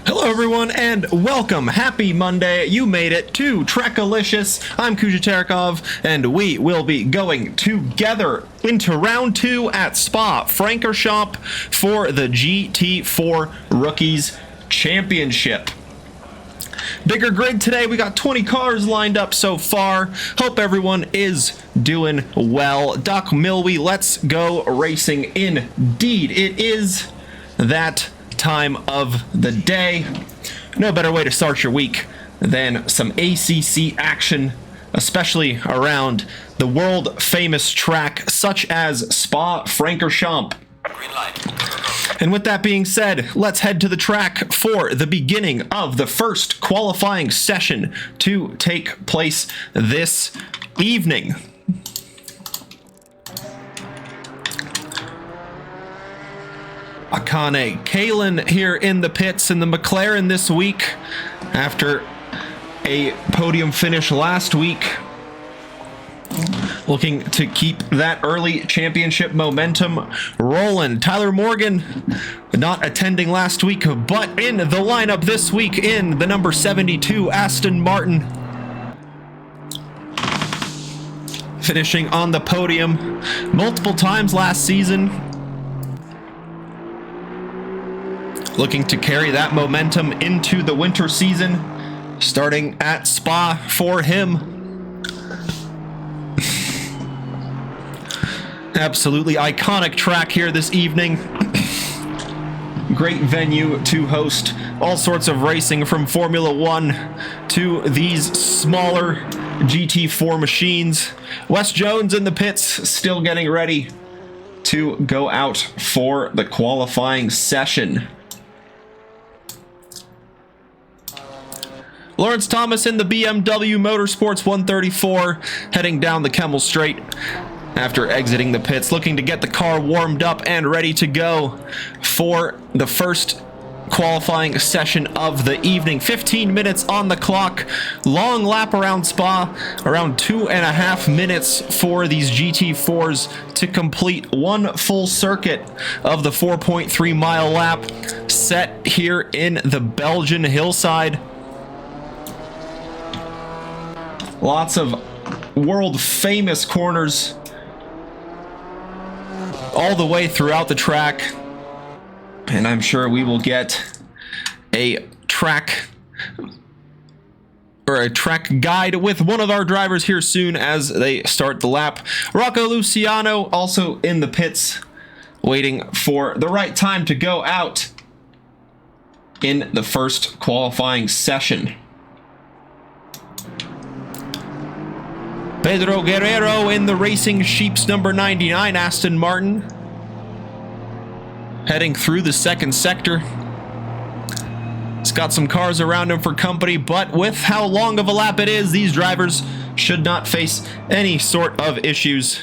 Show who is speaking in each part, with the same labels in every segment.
Speaker 1: Hello everyone and welcome. Happy Monday. You made it to Trackilicious. I'm Kujaterekov and we will be going together into round 2 at Spa Francorchamps for the GT4 Rookies Championship. Bigger grid today. We got 20 cars lined up so far. Hope everyone is doing well. Doc Milwy, let's go racing indeed. It is that time of the day. No better way to start your week than some ACC action, especially around the world famous track such as Spa Francorchamps. And with that being said, let's head to the track for the beginning of the first qualifying session to take place this evening. Akane Kalen here in the pits in the McLaren this week after a podium finish last week. Looking to keep that early championship momentum rolling. Tyler Morgan not attending last week, but in the lineup this week in the number 72 Aston Martin. Finishing on the podium multiple times last season. Looking to carry that momentum into the winter season, starting at Spa for him. Absolutely iconic track here this evening. Great venue to host all sorts of racing from Formula 1 to these smaller GT4 machines. Wes Jones in the pits, still getting ready to go out for the qualifying session. Lawrence Thomas in the BMW Motorsports 134, heading down the Kemmel Straight after exiting the pits, looking to get the car warmed up and ready to go for the first qualifying session of the evening. 15 minutes on the clock, long lap around Spa, around 2.5 minutes for these GT4s to complete one full circuit of the 4.3 mile lap set here in the Belgian hillside. Lots of world famous corners all the way throughout the track. And I'm sure we will get a track guide with one of our drivers here soon as they start the lap. Rocco Luciano also in the pits, waiting for the right time to go out in the first qualifying session. Pedro Guerrero in the Racing Sheep's number 99 Aston Martin, heading through the second sector. He's got some cars around him for company, but with how long of a lap it is, these drivers should not face any sort of issues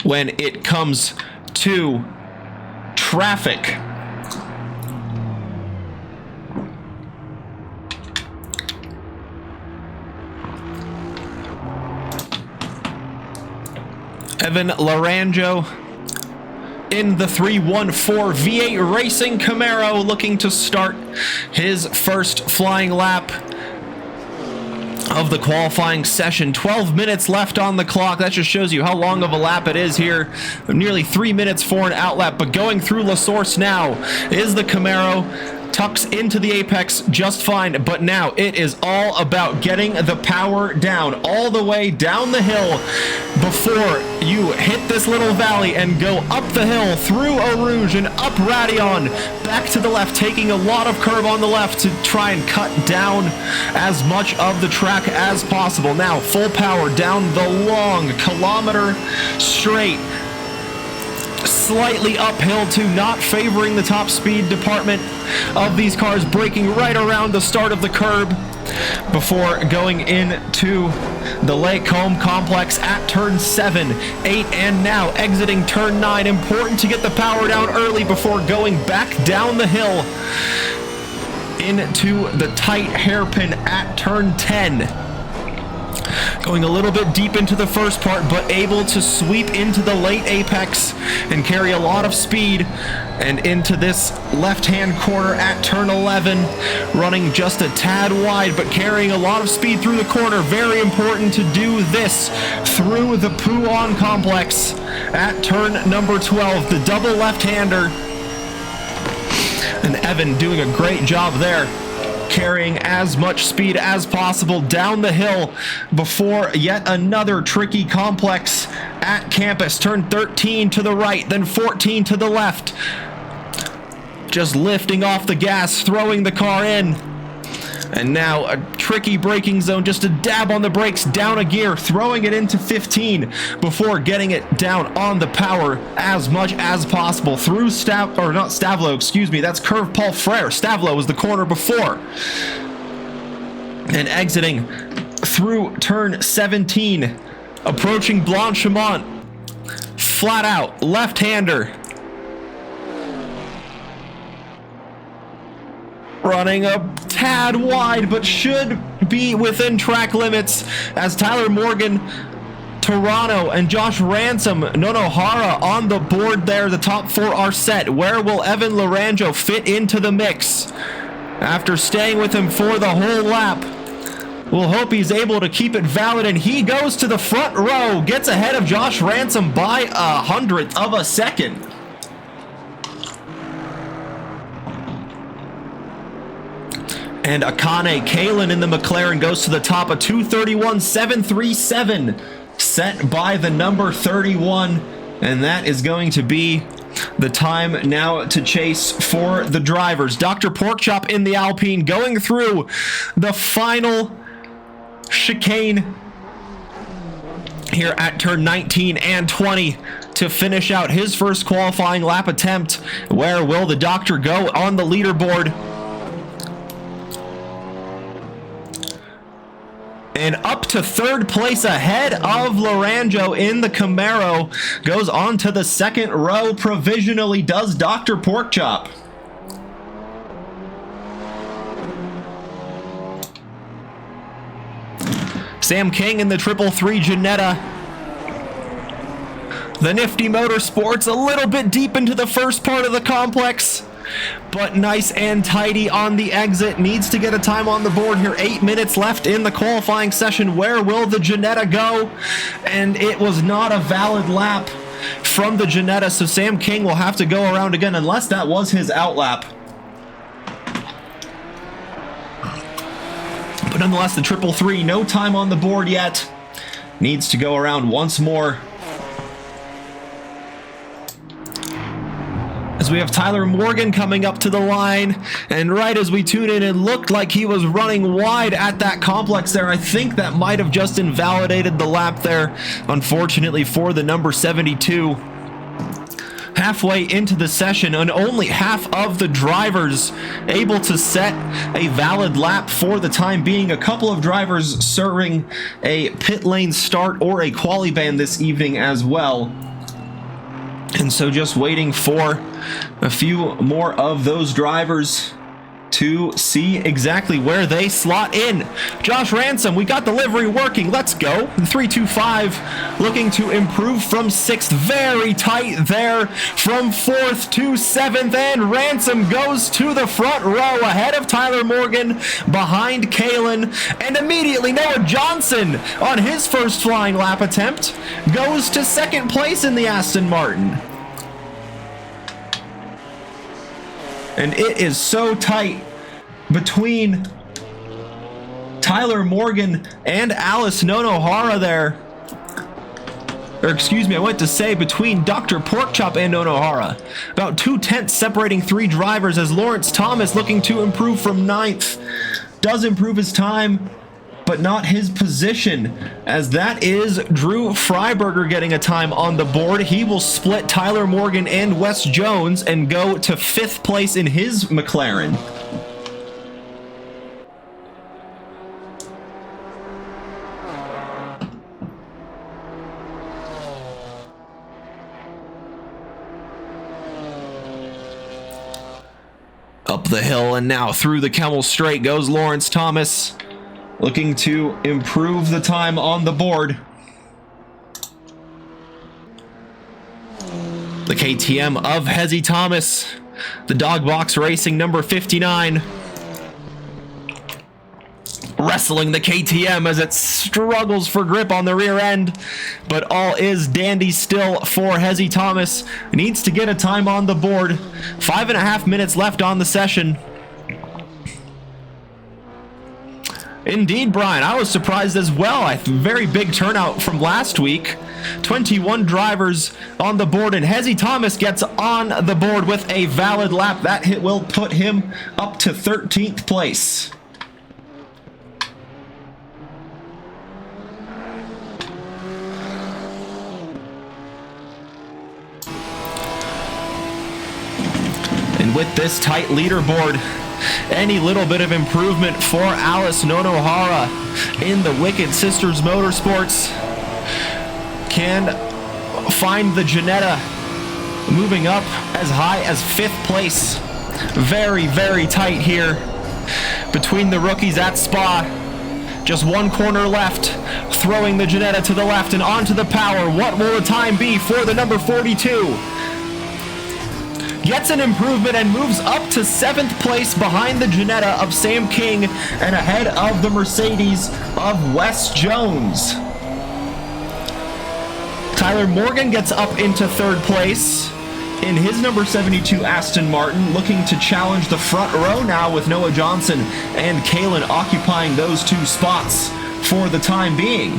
Speaker 1: when it comes to traffic. Evan Laranjo in the 314 V8 Racing Camaro, looking to start his first flying lap of the qualifying session. 12 minutes left on the clock. That just shows you how long of a lap it is here. Nearly 3 minutes for an outlap, but going through La Source now is the Camaro. Tucks into the apex just fine, but now it is all about getting the power down all the way down the hill before you hit this little valley and go up the hill through Eau Rouge and up Radion, back to the left, taking a lot of curve on the left to try and cut down as much of the track as possible. Now full power down the long kilometer straight, slightly uphill to not favoring the top speed department of these cars, braking right around the start of the curb before going into the Lake Home complex at turn 7, 8, and now exiting turn 9. Important to get the power down early before going back down the hill into the tight hairpin at turn 10. Going a little bit deep into the first part, but able to sweep into the late apex and carry a lot of speed. And into this left-hand corner at turn 11, running just a tad wide, but carrying a lot of speed through the corner. Very important to do this through the Puan complex at turn number 12, the double left-hander. And Evan doing a great job there, carrying as much speed as possible down the hill before yet another tricky complex at campus. Turn 13 to the right, then 14 to the left. Just lifting off the gas, throwing the car in. And now a tricky braking zone, just a dab on the brakes, down a gear, throwing it into 15 before getting it down on the power as much as possible through Stavlo, excuse me, that's Curve Paul Frere. Stavlo was the corner before. And exiting through turn 17, approaching Blanchimont, flat out, left-hander. Running a tad wide, but should be within track limits as Tyler Morgan, Toronto, and Josh Ransom, Nonohara on the board there. The top four are set. Where will Evan Laranjo fit into the mix? After staying with him for the whole lap, we'll hope he's able to keep it valid, and he goes to the front row, gets ahead of Josh Ransom by 1/100th of a second. And Akane Kalen in the McLaren goes to the top, a 2:31.737 set by the number 31. And that is going to be the time now to chase for the drivers. Dr. Porkchop in the Alpine going through the final chicane here at turn 19 and 20 to finish out his first qualifying lap attempt. Where will the doctor go on the leaderboard? And up to third place ahead of Laranjo in the Camaro. Goes on to the second row provisionally, does Dr. Porkchop. Sam King in the 333 Ginetta. The Nifty Motorsports a little bit deep into the first part of the complex, but nice and tidy on the exit. Needs to get a time on the board here. 8 minutes left in the qualifying session. Where will the Ginetta go? And it was not a valid lap from the Ginetta, so Sam King will have to go around again, unless that was his outlap. But nonetheless, the 333, no time on the board yet. Needs to go around once more. As we have Tyler Morgan coming up to the line, and right as we tune in, it looked like he was running wide at that complex there. I think that might have just invalidated the lap there, unfortunately for the number 72. Halfway into the session, and only half of the drivers able to set a valid lap for the time being. A couple of drivers serving a pit lane start or a quali ban this evening as well. And so just waiting for a few more of those drivers to see exactly where they slot in. Josh Ransom, we got the livery working. Let's go. The 325 looking to improve from 6th. Very tight there from 4th to 7th. And Ransom goes to the front row ahead of Tyler Morgan, behind Kalen. And immediately Noah Johnson on his first flying lap attempt goes to 2nd place in the Aston Martin. And it is so tight between Tyler Morgan and Alice Nonohara there. Or excuse me, I went to say between Dr. Porkchop and Nonohara. About 2/10 separating three drivers, as Lawrence Thomas looking to improve from 9th. Does improve his time, but not his position, as that is Drew Freiberger getting a time on the board. He will split Tyler Morgan and Wes Jones and go to 5th place in his McLaren. Up the hill and now through the Kemmel Straight goes Lawrence Thomas. looking to improve the time on the board. The KTM of Hezzy Thomas, the dog box racing number 59, wrestling the KTM as it struggles for grip on the rear end, but all is dandy still for Hezzy Thomas. Needs to get a time on the board. 5.5 minutes left on the session. Indeed, Brian, I was surprised as well. Very big turnout from last week. 21 drivers on the board, and Hezzy Thomas gets on the board with a valid lap. That hit will put him up to 13th place. And with this tight leaderboard, any little bit of improvement for Alice Nonohara in the Wicked Sisters Motorsports can find the Ginetta moving up as high as 5th place. Very, very tight here between the rookies at Spa. Just one corner left, throwing the Ginetta to the left and onto the power. What will the time be for the number 42? Gets an improvement and moves up to 7th place behind the Ginetta of Sam King and ahead of the Mercedes of Wes Jones. Tyler Morgan gets up into 3rd place in his number 72 Aston Martin, looking to challenge the front row now with Noah Johnson and Kalen occupying those 2 spots for the time being.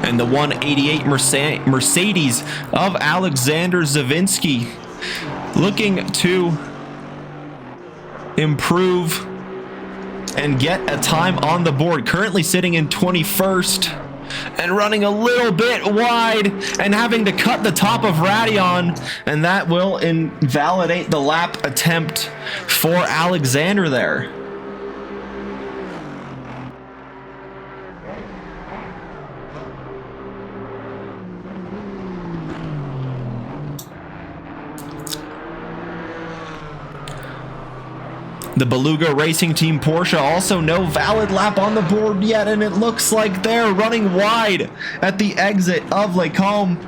Speaker 1: And the 188 Mercedes of Alexander Zavinsky looking to improve and get a time on the board. Currently sitting in 21st and running a little bit wide and having to cut the top of Radion, and that will invalidate the lap attempt for Alexander there. The Beluga Racing Team Porsche also no valid lap on the board yet, and it looks like they're running wide at the exit of Les Combes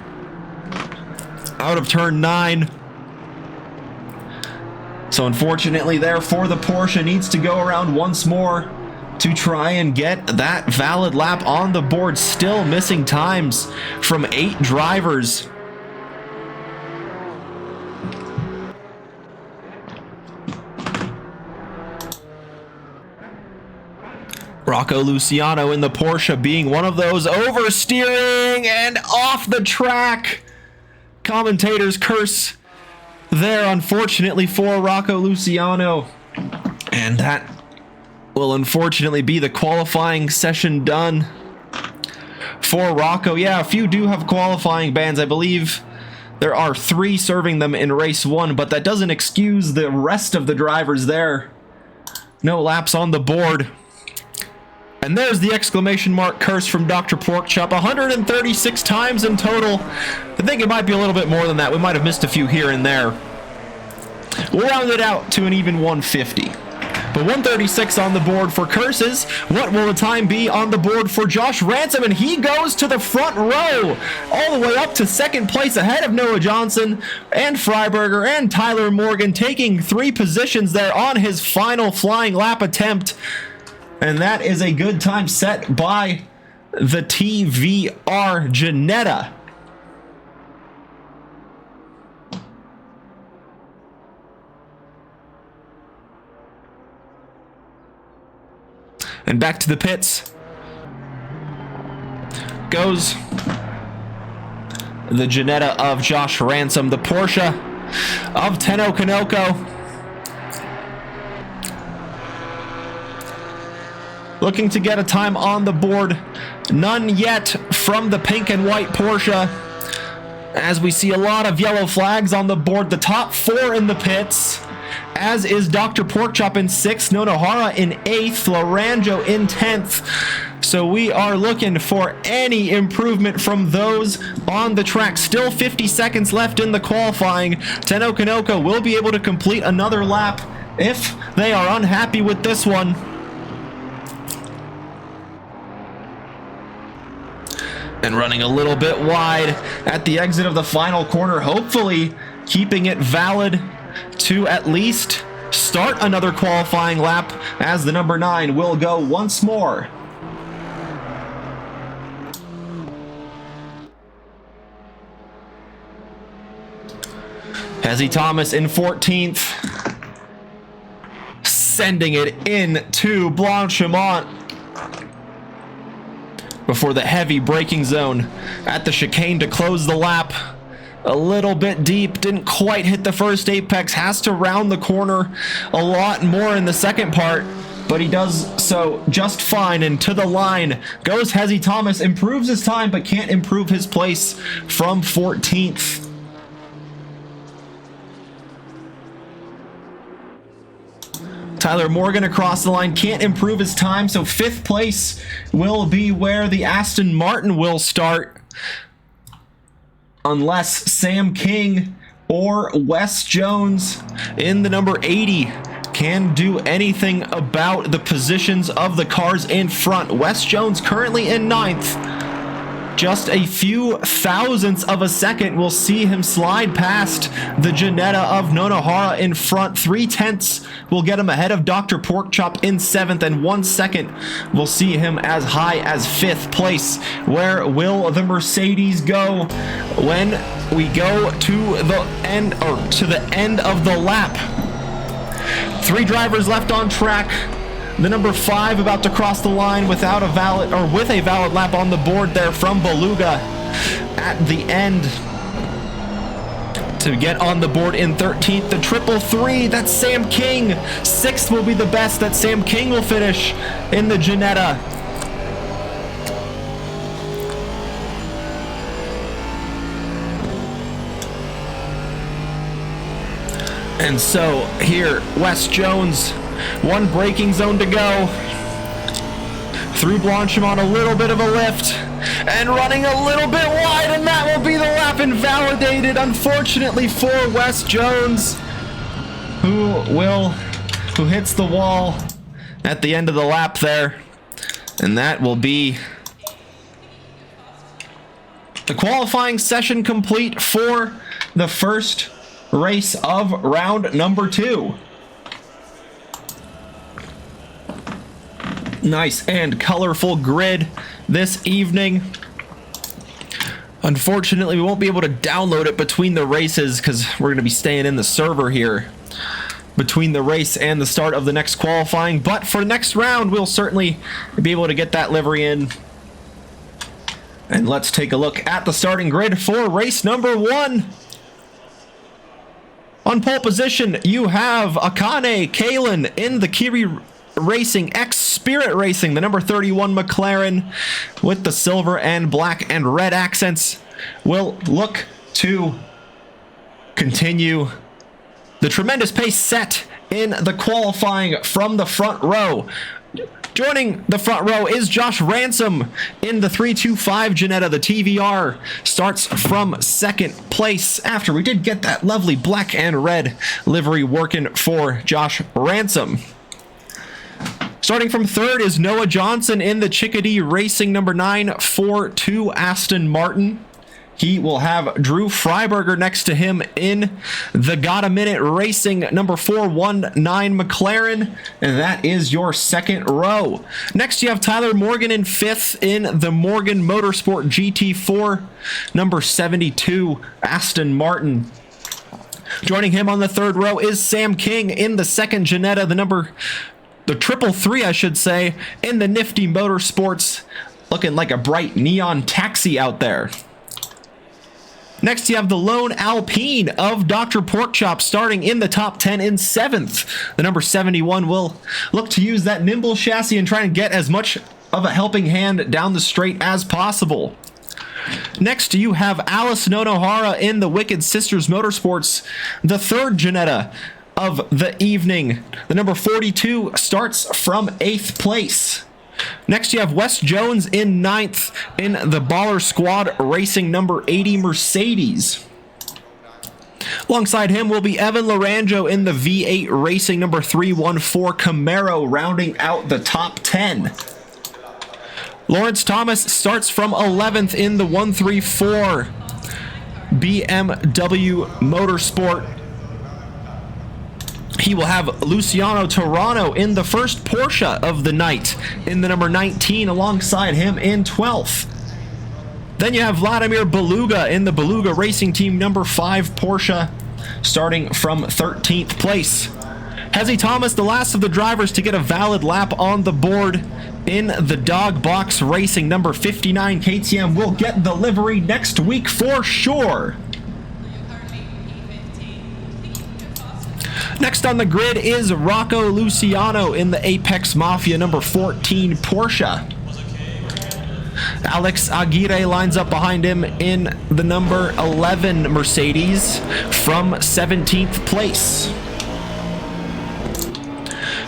Speaker 1: out of turn 9. So unfortunately therefore the Porsche needs to go around once more to try and get that valid lap on the board. Still missing times from 8 drivers. Rocco Luciano in the Porsche being one of those, oversteering and off the track. Commentators curse there, unfortunately, for Rocco Luciano. And that will unfortunately be the qualifying session done for Rocco. Yeah, a few do have qualifying bans. I believe there are 3 serving them in race 1, but that doesn't excuse the rest of the drivers there. No laps on the board. And there's the exclamation mark curse from Dr. Porkchop. 136 times in total. I think it might be a little bit more than that. We might have missed a few here and there. We'll round it out to an even 150. But 136 on the board for curses. What will the time be on the board for Josh Ransom? And he goes to the front row, all the way up to 2nd place ahead of Noah Johnson and Freiberger and Tyler Morgan, taking 3 positions there on his final flying lap attempt. And that is a good time set by the TVR Ginetta. And back to the pits goes the Ginetta of Josh Ransom, the Porsche of Tenno Kanoko. Looking to get a time on the board. None yet from the pink and white Porsche, as we see a lot of yellow flags on the board. The top 4 in the pits, as is Dr. Porkchop in 6th, Nonohara in 8th, Laranjo in 10th. So we are looking for any improvement from those on the track. Still 50 seconds left in the qualifying. Tenno Kanoko will be able to complete another lap if they are unhappy with this one. And running a little bit wide at the exit of the final corner, hopefully keeping it valid to at least start another qualifying lap, as the number 9 will go once more. Hezzy Thomas in 14th, sending it into Blanchimont before the heavy braking zone at the chicane to close the lap. A little bit deep, didn't quite hit the first apex, has to round the corner a lot more in the second part, but he does so just fine, and to the line goes Hezzy Thomas, improves his time but can't improve his place from 14th. Tyler Morgan across the line, can't improve his time, so 5th place will be where the Aston Martin will start, unless Sam King or Wes Jones in the number 80 can do anything about the positions of the cars in front. Wes Jones currently in 9th. Just a few thousandths of a second will see him slide past the Ginetta of Nonohara in front. 3/10 will get him ahead of Dr. Porkchop in 7th, and 1 second will see him as high as 5th place. Where will the Mercedes go when we go to the end, or to the end of the lap? 3 drivers left on track. The number 5 about to cross the line without a valid, or with a valid lap on the board there from Beluga at the end to get on the board in 13th. The 333, that's Sam King. 6th will be the best that Sam King will finish in the Ginetta. And so here, Wes Jones, 1 braking zone to go. Through Blanchimont, a little bit of a lift, and running a little bit wide, and that will be the lap invalidated, unfortunately, for Wes Jones, who hits the wall at the end of the lap there. And that will be the qualifying session complete for the first race of round number 2. Nice and colorful grid this evening. Unfortunately, we won't be able to download it between the races because we're going to be staying in the server here between the race and the start of the next qualifying. But for next round, we'll certainly be able to get that livery in. And let's take a look at the starting grid for race number 1. On pole position, you have Akane Kalen in the Kiri Racing X Spirit Racing, the number 31 McLaren with the silver and black and red accents, will look to continue the tremendous pace set in the qualifying from the front row. Joining the front row is Josh Ransom in the 325 Ginetta. The TVR starts from 2nd place after we did get that lovely black and red livery working for Josh Ransom. Starting from 3rd is Noah Johnson in the Chickadee Racing number 942 Aston Martin. He will have Drew Freiberger next to him in the Gotta Minute Racing number 419 McLaren, and that is your 2nd row. Next, you have Tyler Morgan in 5th in the Morgan Motorsport GT4 number 72 Aston Martin. Joining him on the 3rd row is Sam King in the 2nd Ginetta, the 333, I should say, in the Nifty Motorsports, looking like a bright neon taxi out there. Next, you have the lone Alpine of Dr. Porkchop starting in the top 10 in 7th. The number 71 will look to use that nimble chassis and try and get as much of a helping hand down the straight as possible. Next, you have Alice Nonohara in the Wicked Sisters Motorsports, the 3rd Ginetta of the evening. The number 42 starts from 8th place. Next, you have Wes Jones in 9th in the Baller Squad Racing number 80 Mercedes. Alongside him will be Evan Laranjo in the V8 Racing number 314 Camaro, rounding out the top 10. Lawrence Thomas starts from 11th in the 134 BMW Motorsport. He will have Luciano Torano in the first Porsche of the night in the number 19 alongside him in 12th. Then you have Vladimir Beluga in the Beluga Racing Team number 5 Porsche, starting from 13th place. Hezzy Thomas, the last of the drivers to get a valid lap on the board in the Dog Box Racing number 59 KTM, will get the livery next week for sure. Next on the grid is Rocco Luciano in the Apex Mafia number 14 Porsche. Alex Aguirre lines up behind him in the number 11 Mercedes from 17th place.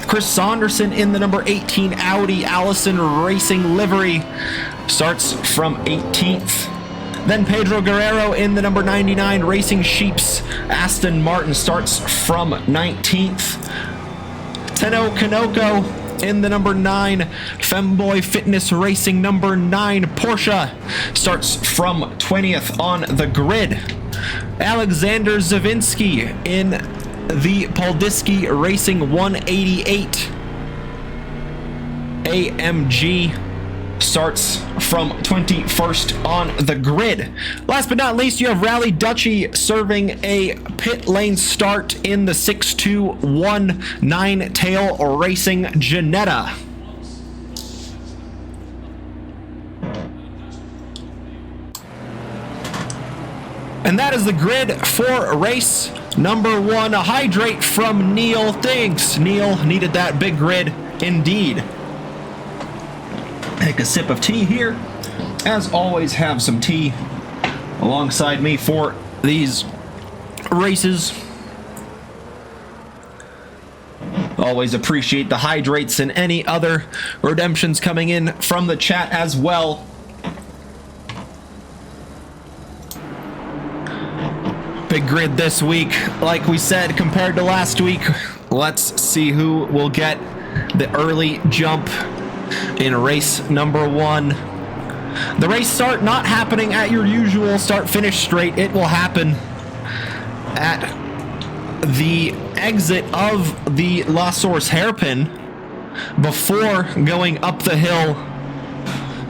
Speaker 1: Chris Saunderson in the number 18 Audi Allison Racing livery starts from 18th. Then Pedro Guerrero in the number 99 Racing Sheeps Aston Martin starts from 19th. Tenno Kanoko in the number 9 Femboy Fitness Racing number 9 Porsche starts from 20th on the grid. Alexander Zavinsky in the Poldiski Racing 188 AMG starts from 21st on the grid. Last but not least, you have Rally Dutchy serving a pit lane start in the 6219 Tail Racing Janetta. And that is the grid for race number 1. A hydrate from Neil. Thanks, Neil. Needed that big grid indeed. Take a sip of tea here. As always, have some tea alongside me for these races. Always appreciate the hydrates and any other redemptions coming in from the chat as well. Big grid this week, like we said, compared to last week. Let's see who will get the early jump in race number 1. The race start not happening at your usual start-finish straight. It will happen at the exit of the La Source hairpin before going up the hill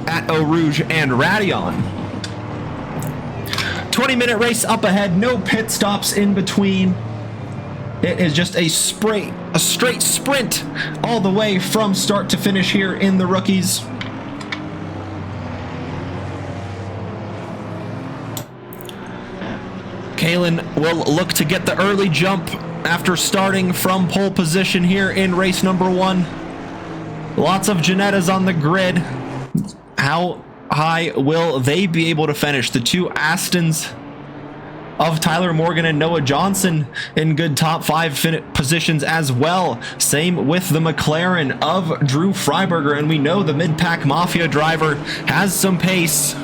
Speaker 1: at Eau Rouge and Radeon. 20-minute race up ahead, no pit stops in between. It is just a straight sprint all the way from start to finish here in the Rookies. Kalen will look to get the early jump after starting from pole position here in race number 1. Lots of Janettas on the grid. How high will they be able to finish? The two Astons of Tyler Morgan and Noah Johnson in good top 5 positions as well. Same with the McLaren of Drew Freiberger, and we know the mid-pack Mafia driver has some pace.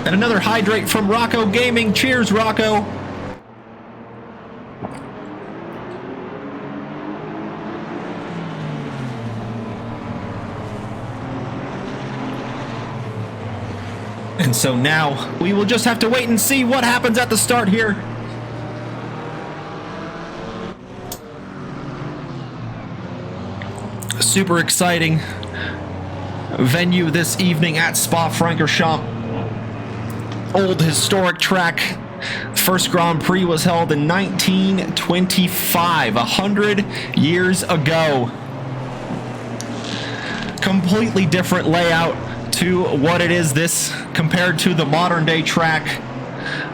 Speaker 1: And another hydrate from Rocco Gaming. Cheers, Rocco. And so now we will just have to wait and see what happens at the start here. Super exciting venue this evening at Spa Francorchamps. Old historic track. First Grand Prix was held in 1925, 100 years ago. Completely different layout to what it is this compared to the modern day track.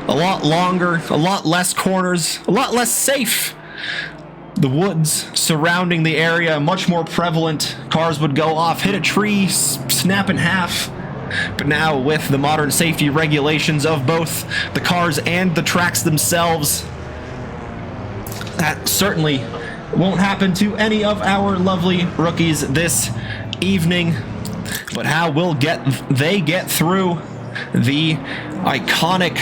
Speaker 1: A lot longer, a lot less corners, a lot less safe. The woods surrounding the area much more prevalent. Cars would go off, hit a tree, snap in half. But now with the modern safety regulations of both the cars and the tracks themselves, that certainly Won't happen to any of our lovely rookies this evening. But how will they get through the iconic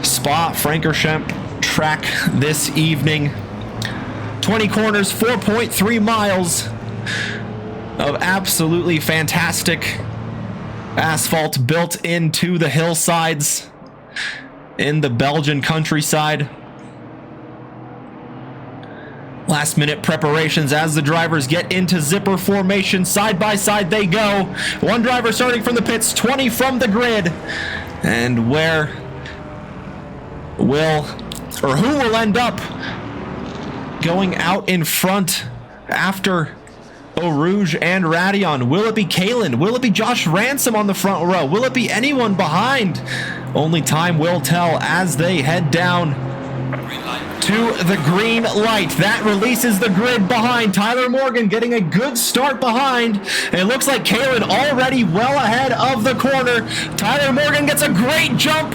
Speaker 1: Spa Francorchamps track this evening? 20 corners, 4.3 miles of absolutely fantastic asphalt built into the hillsides in the Belgian countryside. Last minute preparations as the drivers get into zipper formation. Side by side they go. One driver starting from the pits, 20 from the grid. And where will, or who will end up going out in front after Eau Rouge and Radion? Will it be Kalen? Will it be Josh Ransom on the front row? Will it be anyone behind? Only time will tell as they head down to the green light. That releases the grid behind. Tyler Morgan getting a good start behind. And it looks like Kalen already well ahead of the corner. Tyler Morgan gets a great jump.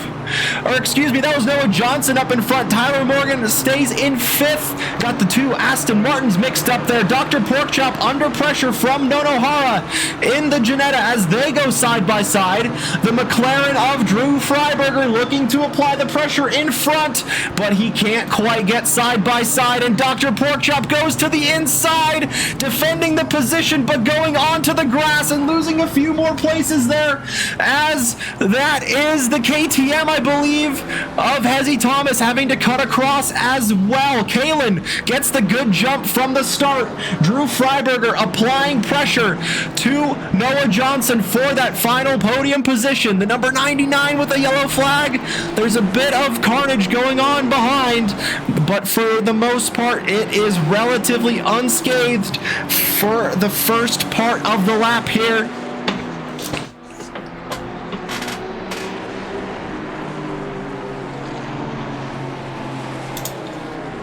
Speaker 1: Or excuse me, that was Noah Johnson up in front. Tyler Morgan stays in 5th. Got the two Aston Martins mixed up there. Dr. Porkchop under pressure from Nonohara in the Ginetta as they go side by side. The McLaren of Drew Freiberger looking to apply the pressure in front, but he can't quite get side by side, and Dr. Porkchop goes to the inside, defending the position, but going onto the grass and losing a few more places there, as that is the KTM, I believe, of Hezzy Thomas having to cut across as well. Kalen gets the good jump from the start. Drew Freiberger applying pressure to Noah Johnson for that final podium position. The number 99 with a yellow flag. There's a bit of carnage going on behind, but for the most part, it is relatively unscathed for the first part of the lap here.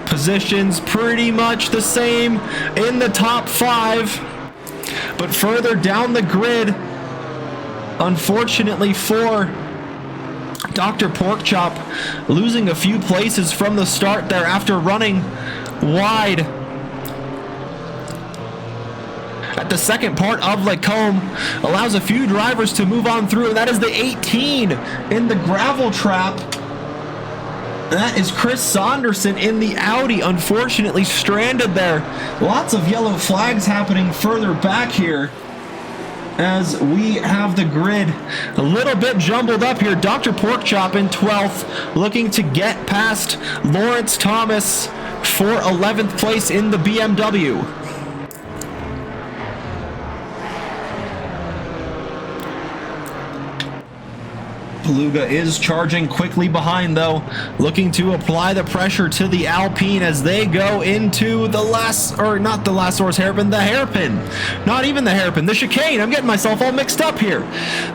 Speaker 1: Positions pretty much the same in the top 5, but further down the grid, unfortunately for Dr. Porkchop, losing a few places from the start there after running wide at the second part of Lacombe, allows a few drivers to move on through, and that is the 18 in the gravel trap. That is Chris Saunderson in the Audi, unfortunately stranded there. Lots of yellow flags happening further back here as we have the grid a little bit jumbled up here. Dr. Porkchop in 12th, looking to get past Lawrence Thomas for 11th place in the BMW. Beluga is charging quickly behind, though, looking to apply the pressure to the Alpine as they go into the last, or not the last horse hairpin, the hairpin. Not even the hairpin, the chicane. I'm getting myself all mixed up here.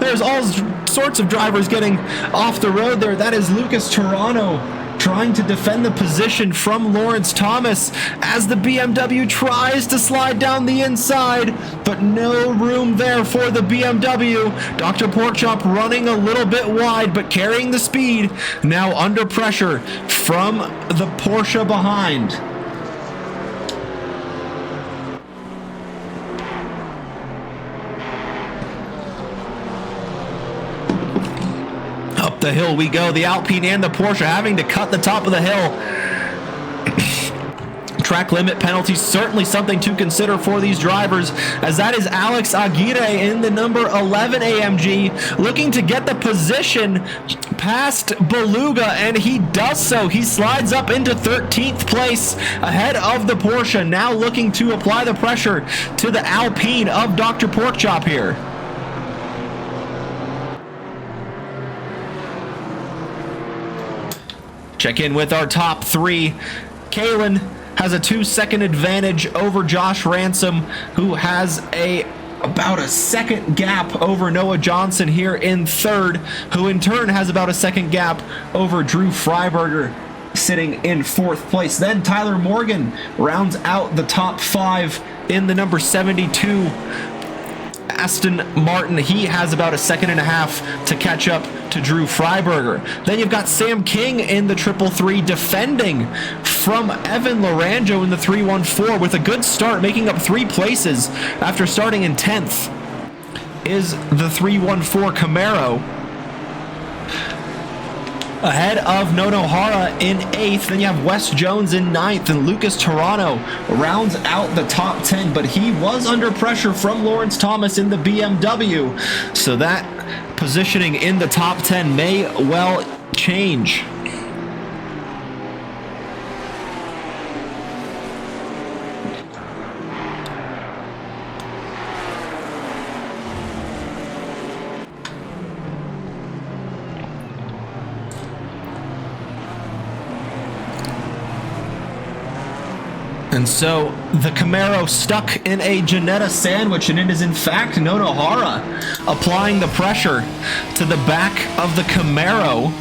Speaker 1: There's all sorts of drivers getting off the road there. That is Lucas Toronto trying to defend the position from Lawrence Thomas as the BMW tries to slide down the inside, but no room there for the BMW. Dr. Porkchop running a little bit wide, but carrying the speed, now under pressure from the Porsche behind. Up the hill we go, the Alpine and the Porsche having to cut the top of the hill. Track limit penalty, certainly something to consider for these drivers, as that is Alex Aguirre in the number 11 AMG looking to get the position past Beluga, and he does so. He slides up into 13th place ahead of the Porsche, now looking to apply the pressure to the Alpine of Dr. Porkchop here. Check in with our top 3. Kalen has a 2-second advantage over Josh Ransom, who has about a second gap over Noah Johnson here in 3rd, who in turn has about a second gap over Drew Freiberger, sitting in 4th place. Then Tyler Morgan rounds out the top 5 in the number 72 Aston Martin, he has about a second and a half to catch up to Drew Freiberger. Then you've got Sam King in the 333 defending from Evan Laranjo in the 314 with a good start, making up 3 places after starting in 10th is the 314 Camaro. Ahead of Nono Hara in 8th. Then you have Wes Jones in 9th, and Lucas Toronto rounds out the top 10, but he was under pressure from Lawrence Thomas in the BMW, so that positioning in the top 10 may well change. And so the Camaro stuck in a Ginetta sandwich, and it is in fact Nono Hara applying the pressure to the back of the Camaro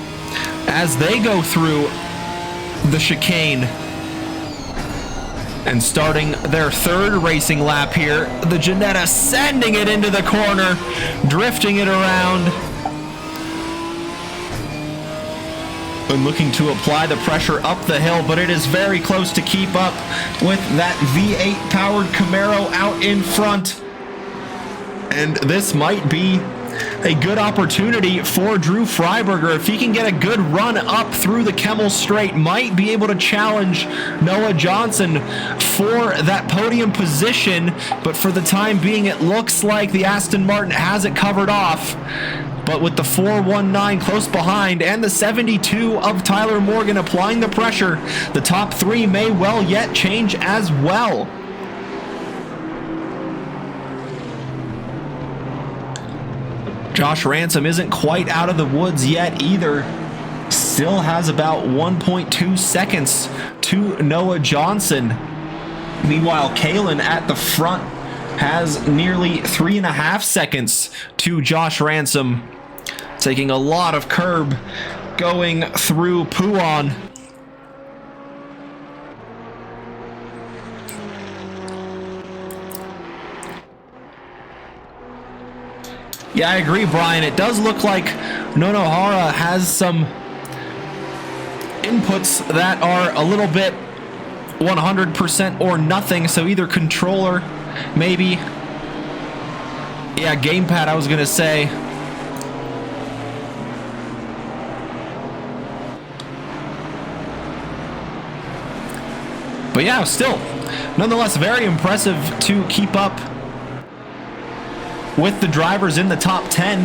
Speaker 1: as they go through the chicane. And starting their 3rd racing lap here, the Ginetta sending it into the corner, drifting it around, and looking to apply the pressure up the hill, but it is very close to keep up with that V8 powered Camaro out in front. And this might be a good opportunity for Drew Freiberger. If he can get a good run up through the Kemmel Straight, might be able to challenge Noah Johnson for that podium position. But for the time being, it looks like the Aston Martin has it covered off. But with the 419 close behind and the 72 of Tyler Morgan applying the pressure, the top 3 may well yet change as well. Josh Ransom isn't quite out of the woods yet either. Still has about 1.2 seconds to Noah Johnson. Meanwhile, Kalen at the front has nearly 3.5 seconds to Josh Ransom, taking a lot of curb going through Pouan. Yeah, I agree, Brian. It does look like Nono Hara has some inputs that are a little bit 100% or nothing. So either controller, maybe. Yeah, gamepad, I was going to say. But yeah, still, nonetheless, very impressive to keep up with the drivers in the top 10.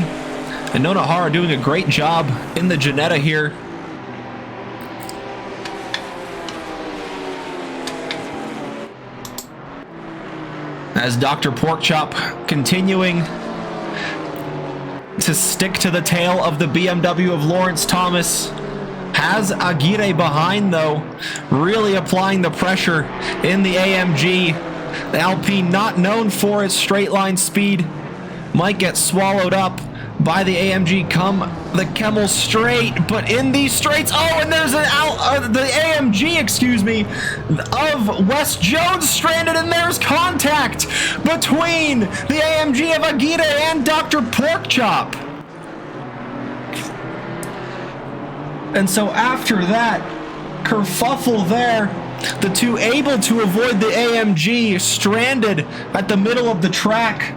Speaker 1: And Nono Hara doing a great job in the Ginetta here. As Dr. Porkchop continuing to stick to the tail of the BMW of Lawrence Thomas. Has Aguirre behind though, really applying the pressure in the AMG. The Alpine, not known for its straight line speed, might get swallowed up by the AMG come the Kemmel Straight, but in these straights, oh, and there's the AMG, excuse me, of Wes Jones stranded, and there's contact between the AMG of Aguirre and Dr. Porkchop. And so after that kerfuffle there, the two able to avoid the AMG, stranded at the middle of the track,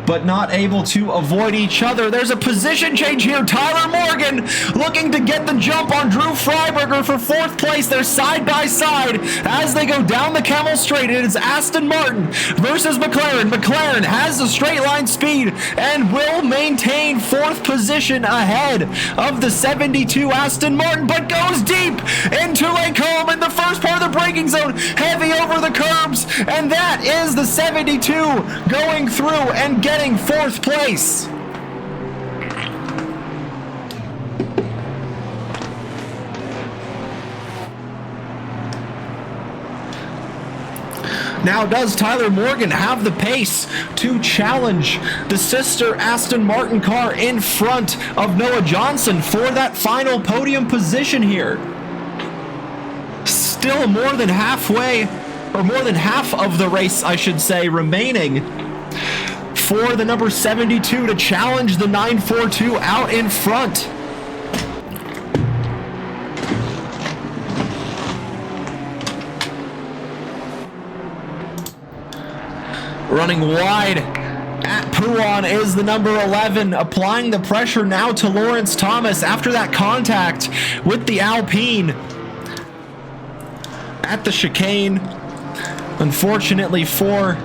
Speaker 1: but not able to avoid each other. There's a position change here. Tyler Morgan looking to get the jump on Drew Freiberger for 4th place. They're side by side as they go down the Kemmel Straight. It is Aston Martin versus McLaren. McLaren has the straight line speed and will maintain 4th position ahead of the 72 Aston Martin, but goes deep into Lake Home in the first part of the braking zone. Heavy over the curbs, and that is the 72 going through and getting 4th place. Now, does Tyler Morgan have the pace to challenge the sister Aston Martin car in front of Noah Johnson for that final podium position here? Still more than halfway, or more than half of the race, I should say, remaining. for the number 72 to challenge the 942 out in front. Running wide at Pouan is the number 11, applying the pressure now to Lawrence Thomas after that contact with the Alpine at the chicane. Unfortunately for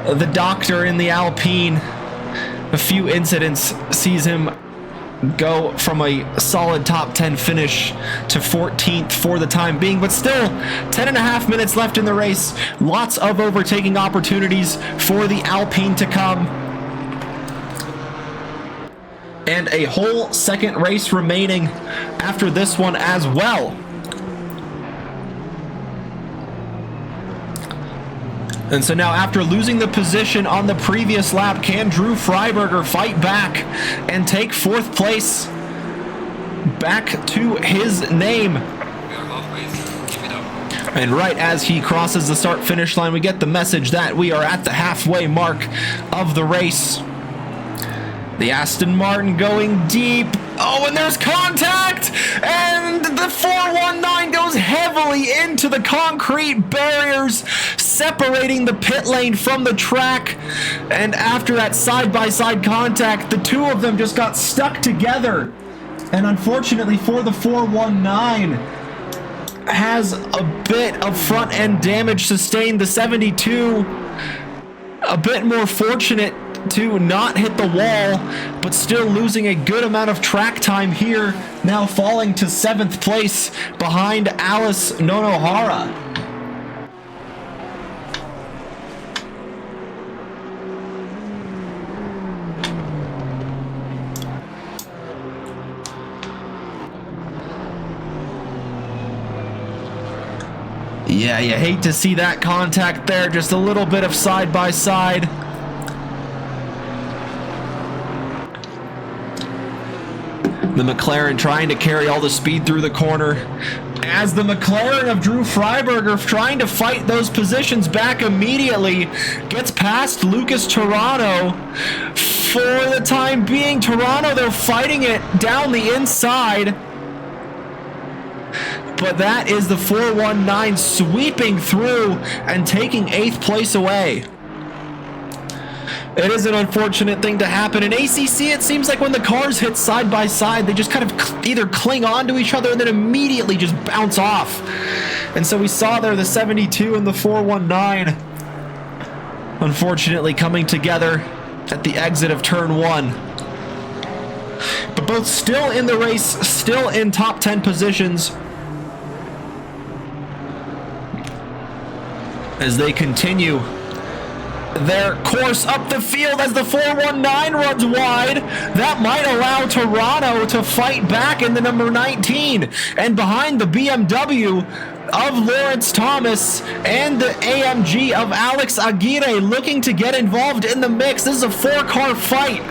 Speaker 1: the doctor in the Alpine, a few incidents sees him go from a solid top 10 finish to 14th for the time being, but still 10.5 minutes left in the race. Lots of overtaking opportunities for the Alpine to come, and a whole second race remaining after this one as well. And so now, after losing the position on the previous lap, can Drew Freiberger fight back and take 4th place back to his name? And right as he crosses the start-finish line, we get the message that we are at the halfway mark of the race. The Aston Martin going deep. Oh, and there's contact! And the 419 goes heavily into the concrete barriers, separating the pit lane from the track. And after that side-by-side contact, the two of them just got stuck together. And unfortunately for the 419, has a bit of front-end damage sustained. The 72, a bit more fortunate to not hit the wall, but still losing a good amount of track time here, now falling to 7th place behind Alice Nonohara. Yeah, you hate to see that contact there, just a little bit of side-by-side. The McLaren trying to carry all the speed through the corner, as the McLaren of Drew Freiberger trying to fight those positions back immediately, gets past Lucas Toronto. For the time being, Toronto, though, fighting it down the inside. But that is the 419 sweeping through and taking 8th place away. It is an unfortunate thing to happen. In ACC, it seems like when the cars hit side by side, they just kind of either cling on to each other and then immediately just bounce off. And so we saw there the 72 and the 419 unfortunately coming together at the exit of turn 1. But both still in the race, still in top 10 positions, as they continue their course up the field as the 419 runs wide. That might allow Toronto to fight back in the number 19. And behind the BMW of Lawrence Thomas and the AMG of Alex Aguirre looking to get involved in the mix. This is a 4-car fight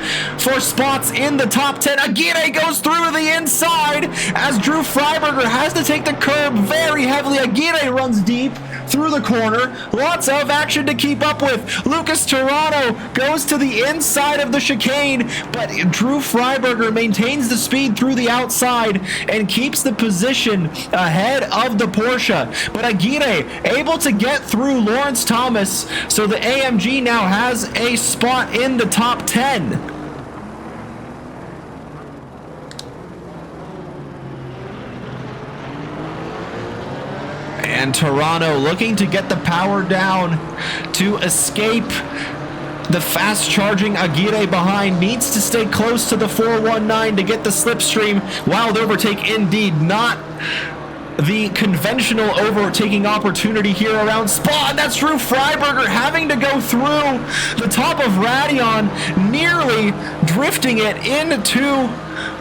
Speaker 1: for spots in the top 10. Aguirre goes through the inside as Drew Freiberger has to take the curb very heavily. Aguirre runs deep through the corner. Lots of action to keep up with. Lucas Toronto goes to the inside of the chicane, but Drew Freiberger maintains the speed through the outside and keeps the position ahead of the Porsche. But Aguirre able to get through Lawrence Thomas, so the AMG now has a spot in the top 10. And Toronto looking to get the power down to escape the fast-charging Aguirre behind. Needs to stay close to the 419 to get the slipstream. Wild overtake indeed, not the conventional overtaking opportunity here around Spa. And that's Drew Freiberger having to go through the top of Radion, nearly drifting it into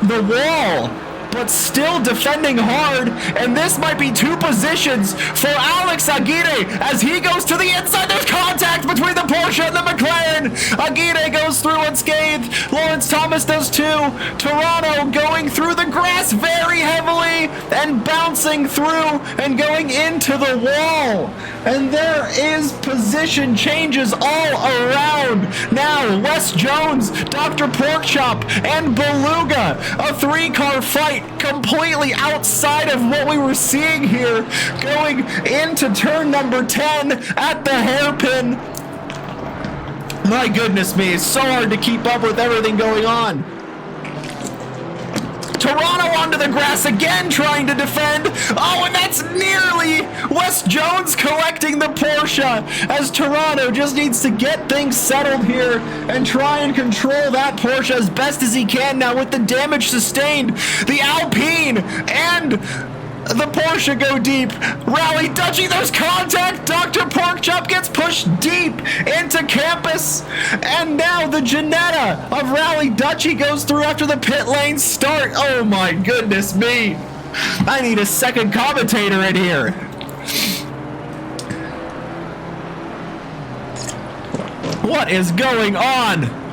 Speaker 1: the wall, but still defending hard. And this might be 2 positions for Alex Aguirre as he goes to the inside. There's contact between the Porsche and the McLaren. Aguirre goes through unscathed. Lawrence Thomas does too. Toronto going through the grass very heavily and bouncing through and going into the wall. and there is position changes all around. Now, Wes Jones, Dr. Porkchop, and Beluga, a 3-car fight completely outside of what we were seeing here, going into turn number 10 at the hairpin. My goodness me, it's so hard to keep up with everything going on. Toronto onto the grass again, trying to defend. Oh, and that's nearly Wes Jones collecting the Porsche, as Toronto just needs to get things settled here and try and control that Porsche as best as he can now with the damage sustained. The Alpine and the Porsche go deep. Rally Dutchy, there's contact. Dr. Porkchop gets pushed deep into Campus. And now the Janetta of Rally Dutchy goes through after the pit lane start. Oh my goodness me. I need a second commentator in here. What is going on?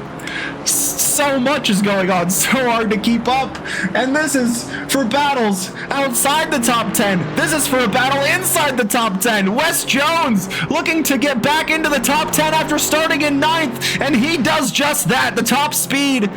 Speaker 1: So much is going on, so hard to keep up. And this is for battles outside the top 10. This is for a battle inside the top 10. Wes Jones looking to get back into the top 10 after starting in 9th, and he does just that. The top speed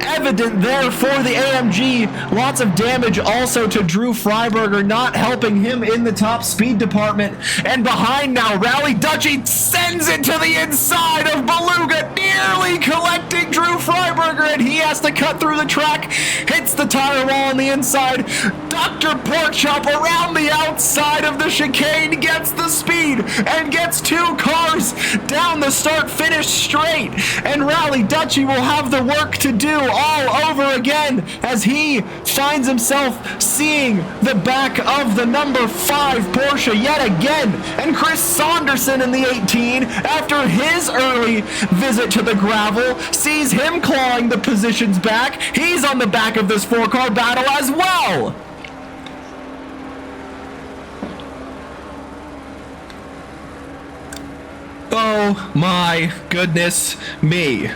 Speaker 1: evident there for the AMG. Lots of damage also to Drew Freiberger, not helping him in the top speed department. And behind now, Rally Dutchy sends it to the inside of Beluga, nearly collecting Drew Freiberger, and he has to cut through the track, hits the tire wall on the inside. Dr. Porkchop around the outside of the chicane gets the speed and gets 2 cars down the start-finish straight, and Rally Dutchy will have the work to do all over again as he finds himself seeing the back of the number 5 Porsche yet again. And Chris Saunderson in the 18, after his early visit to the gravel, sees him clawing the positions back. He's on the back of this 4-car battle as well. Oh my goodness me.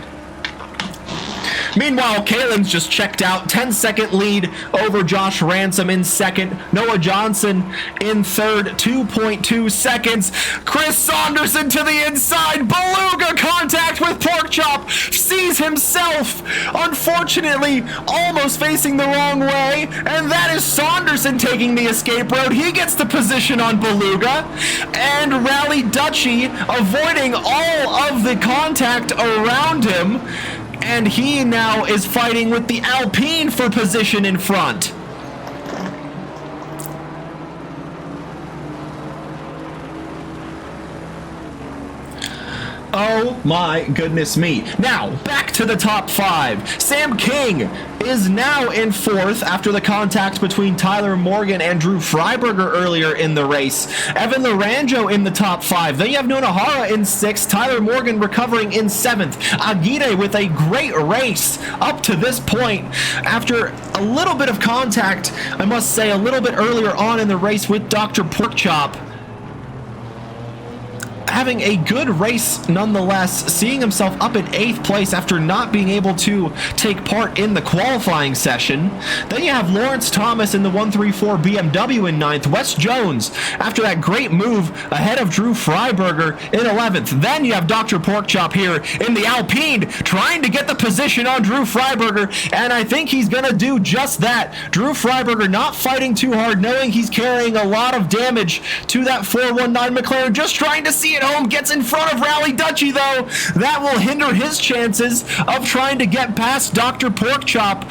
Speaker 1: Meanwhile, Kalen's just checked out. 10-second lead over Josh Ransom in second. Noah Johnson in third, 2.2 seconds. Chris Saunderson to the inside. Beluga contact with Porkchop. Sees himself, unfortunately, almost facing the wrong way. And that is Saunderson taking the escape road. He gets the position on Beluga. And Rally Dutchy avoiding all of the contact around him. And he now is fighting with the Alpine for position in front. Oh my goodness me. Now, back to the top 5. Sam King is now in 4th after the contact between Tyler Morgan and Drew Freiberger earlier in the race. Evan Laranjo in the top 5. Then you have Nonahara in 6th. Tyler Morgan recovering in 7th. Aguirre with a great race up to this point after a little bit of contact, I must say, a little bit earlier on in the race with Dr. Porkchop. Having a good race nonetheless, seeing himself up in 8th place after not being able to take part in the qualifying session. Then you have Lawrence Thomas in the 134 BMW in 9th. Wes Jones after that great move ahead of Drew Freiberger in 11th. Then you have Dr. Porkchop here in the Alpine trying to get the position on Drew Freiberger, and I think he's gonna do just that. Drew Freiberger not fighting too hard, knowing he's carrying a lot of damage to that 419 McLaren, just trying to see it home. Gets in front of Rally Dutchy though. That will hinder his chances of trying to get past Dr. Porkchop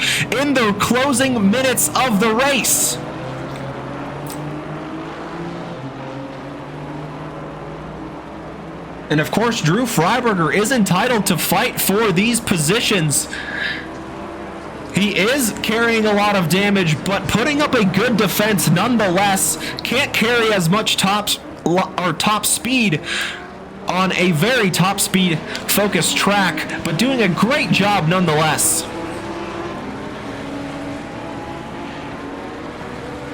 Speaker 1: in the closing minutes of the race. And of course, Drew Freiberger is entitled to fight for these positions. He is carrying a lot of damage, but putting up a good defense nonetheless. Can't carry as much top speed on a very top speed focused track, but doing a great job nonetheless.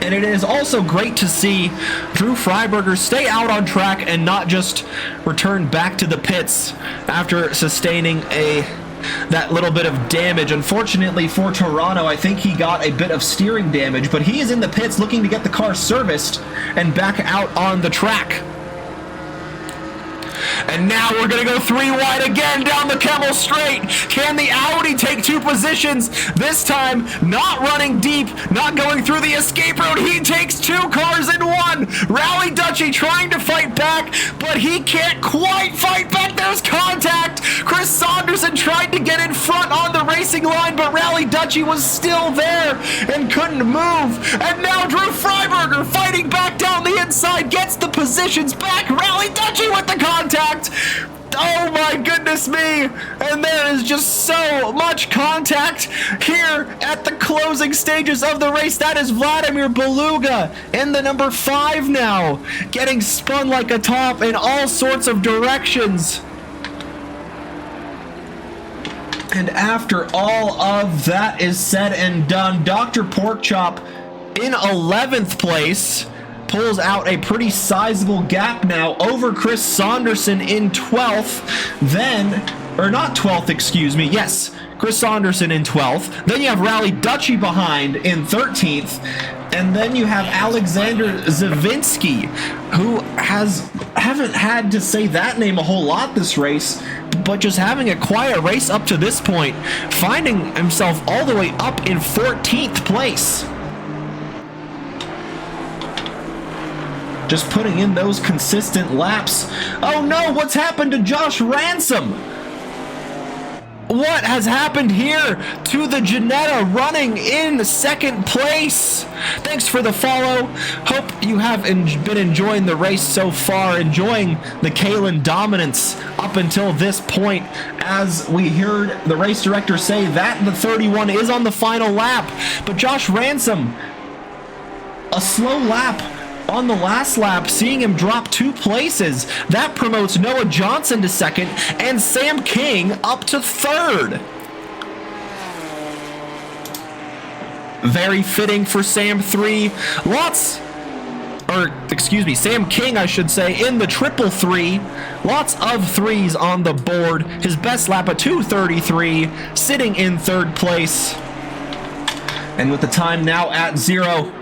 Speaker 1: And it is also great to see Drew Freiberger stay out on track and not just return back to the pits after sustaining that little bit of damage. Unfortunately for Toronto, I think he got a bit of steering damage, but he is in the pits looking to get the car serviced and back out on the track. And now we're going to go 3 wide again down the Kemmel Straight. Can the Audi take 2 positions? This time, not running deep, not going through the escape route. He takes 2 cars in 1. Rally Dutchy trying to fight back, but he can't quite fight back. There's contact. Chris Saunderson tried to get in front on the racing line, but Rally Dutchy was still there and couldn't move. And now Drew Freiberger fighting back down the inside, gets the positions back. Rally Dutchy with the contact. Oh my goodness me. And there is just so much contact here at the closing stages of the race. That is Vladimir Beluga in the number 5 now, getting spun like a top in all sorts of directions. And after all of that is said and done, Dr. Porkchop in 11th place pulls out a pretty sizable gap now over Chris Saunderson in 12th. Then, or not 12th, excuse me. Yes, Chris Saunderson in 12th. Then you have Rally Dutchy behind in 13th. And then you have Alexander Zavinsky, who haven't had to say that name a whole lot this race, but just having a quiet race up to this point, finding himself all the way up in 14th place. Just putting in those consistent laps. Oh no, what's happened to Josh Ransom? What has happened here to the Ginetta running in 2nd place? Thanks for the follow. Hope you have been enjoying the race so far, enjoying the Kalen dominance up until this point, as we heard the race director say that the 31 is on the final lap. But Josh Ransom, a slow lap on the last lap, seeing him drop 2 places. That promotes Noah Johnson to 2nd and Sam King up to 3rd. Very fitting for Sam King, I should say, in the triple 3. Lots of 3s on the board. His best lap, a 2:33, sitting in 3rd place. And with the time now at 0,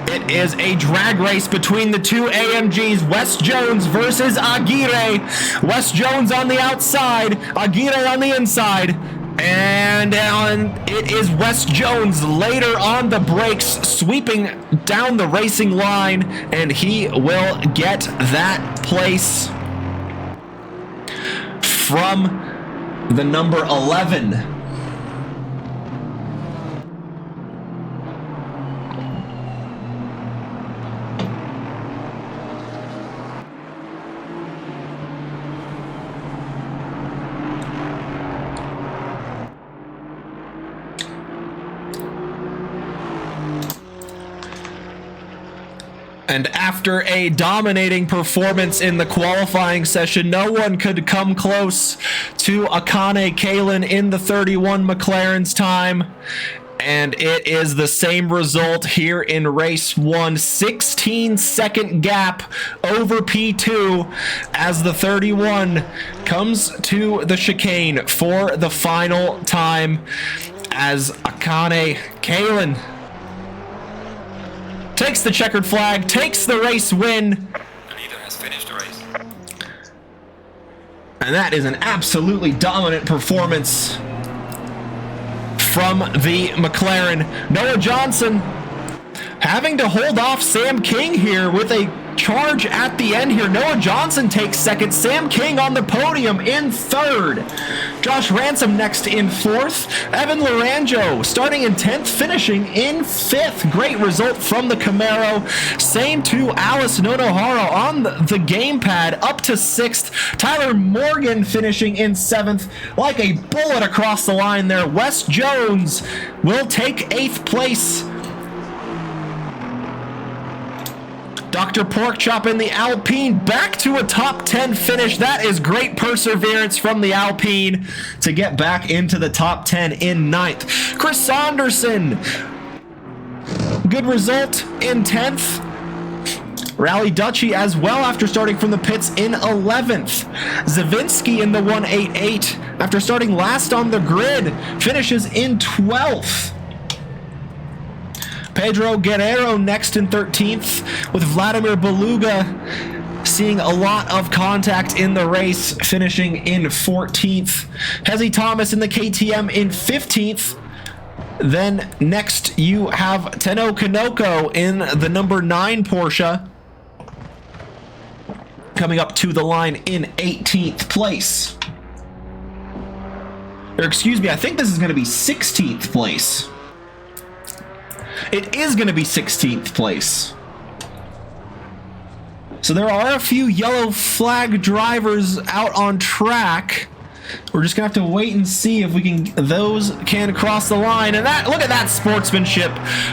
Speaker 1: it is a drag race between the 2 AMGs, Wes Jones versus Aguirre. Wes Jones on the outside, Aguirre on the inside. And it is Wes Jones later on the brakes, sweeping down the racing line, and he will get that place from the number 11. And after a dominating performance in the qualifying session, no one could come close to Akane Kalen in the 31 McLaren's time. And it is the same result here in race 1. 16-second gap over P2 as the 31 comes to the chicane for the final time, as Akane Kalen takes the checkered flag, takes the race win.
Speaker 2: Leader has finished the race.
Speaker 1: And that is an absolutely dominant performance from the McLaren. Noah Johnson having to hold off Sam King here with a charge at the end here. Noah Johnson takes 2nd, Sam King on the podium in 3rd. Josh Ransom next in 4th. Evan Laranjo starting in 10th, finishing in 5th. Great result from the Camaro. Same to Alice Nonohara on the gamepad, up to 6th. Tyler Morgan finishing in 7th. Like a bullet across the line there. Wes Jones will take 8th place. Dr. Porkchop in the Alpine back to a top 10 finish. That is great perseverance from the Alpine to get back into the top 10 in 9th. Chris Saunderson, good result in 10th. Rally Dutchy as well after starting from the pits in 11th. Zavinsky in the 188 after starting last on the grid finishes in 12th. Pedro Guerrero next in 13th, with Vladimir Beluga seeing a lot of contact in the race, finishing in 14th. Hezzy Thomas in the KTM in 15th. Then next you have Tenno Kanoko in the number 9 Porsche, coming up to the line in 18th place. Or excuse me, I think this is going to be 16th place. It is going to be 16th place. So there are a few yellow flag drivers out on track. We're just gonna have to wait and see if those can cross the line. And look at that sportsmanship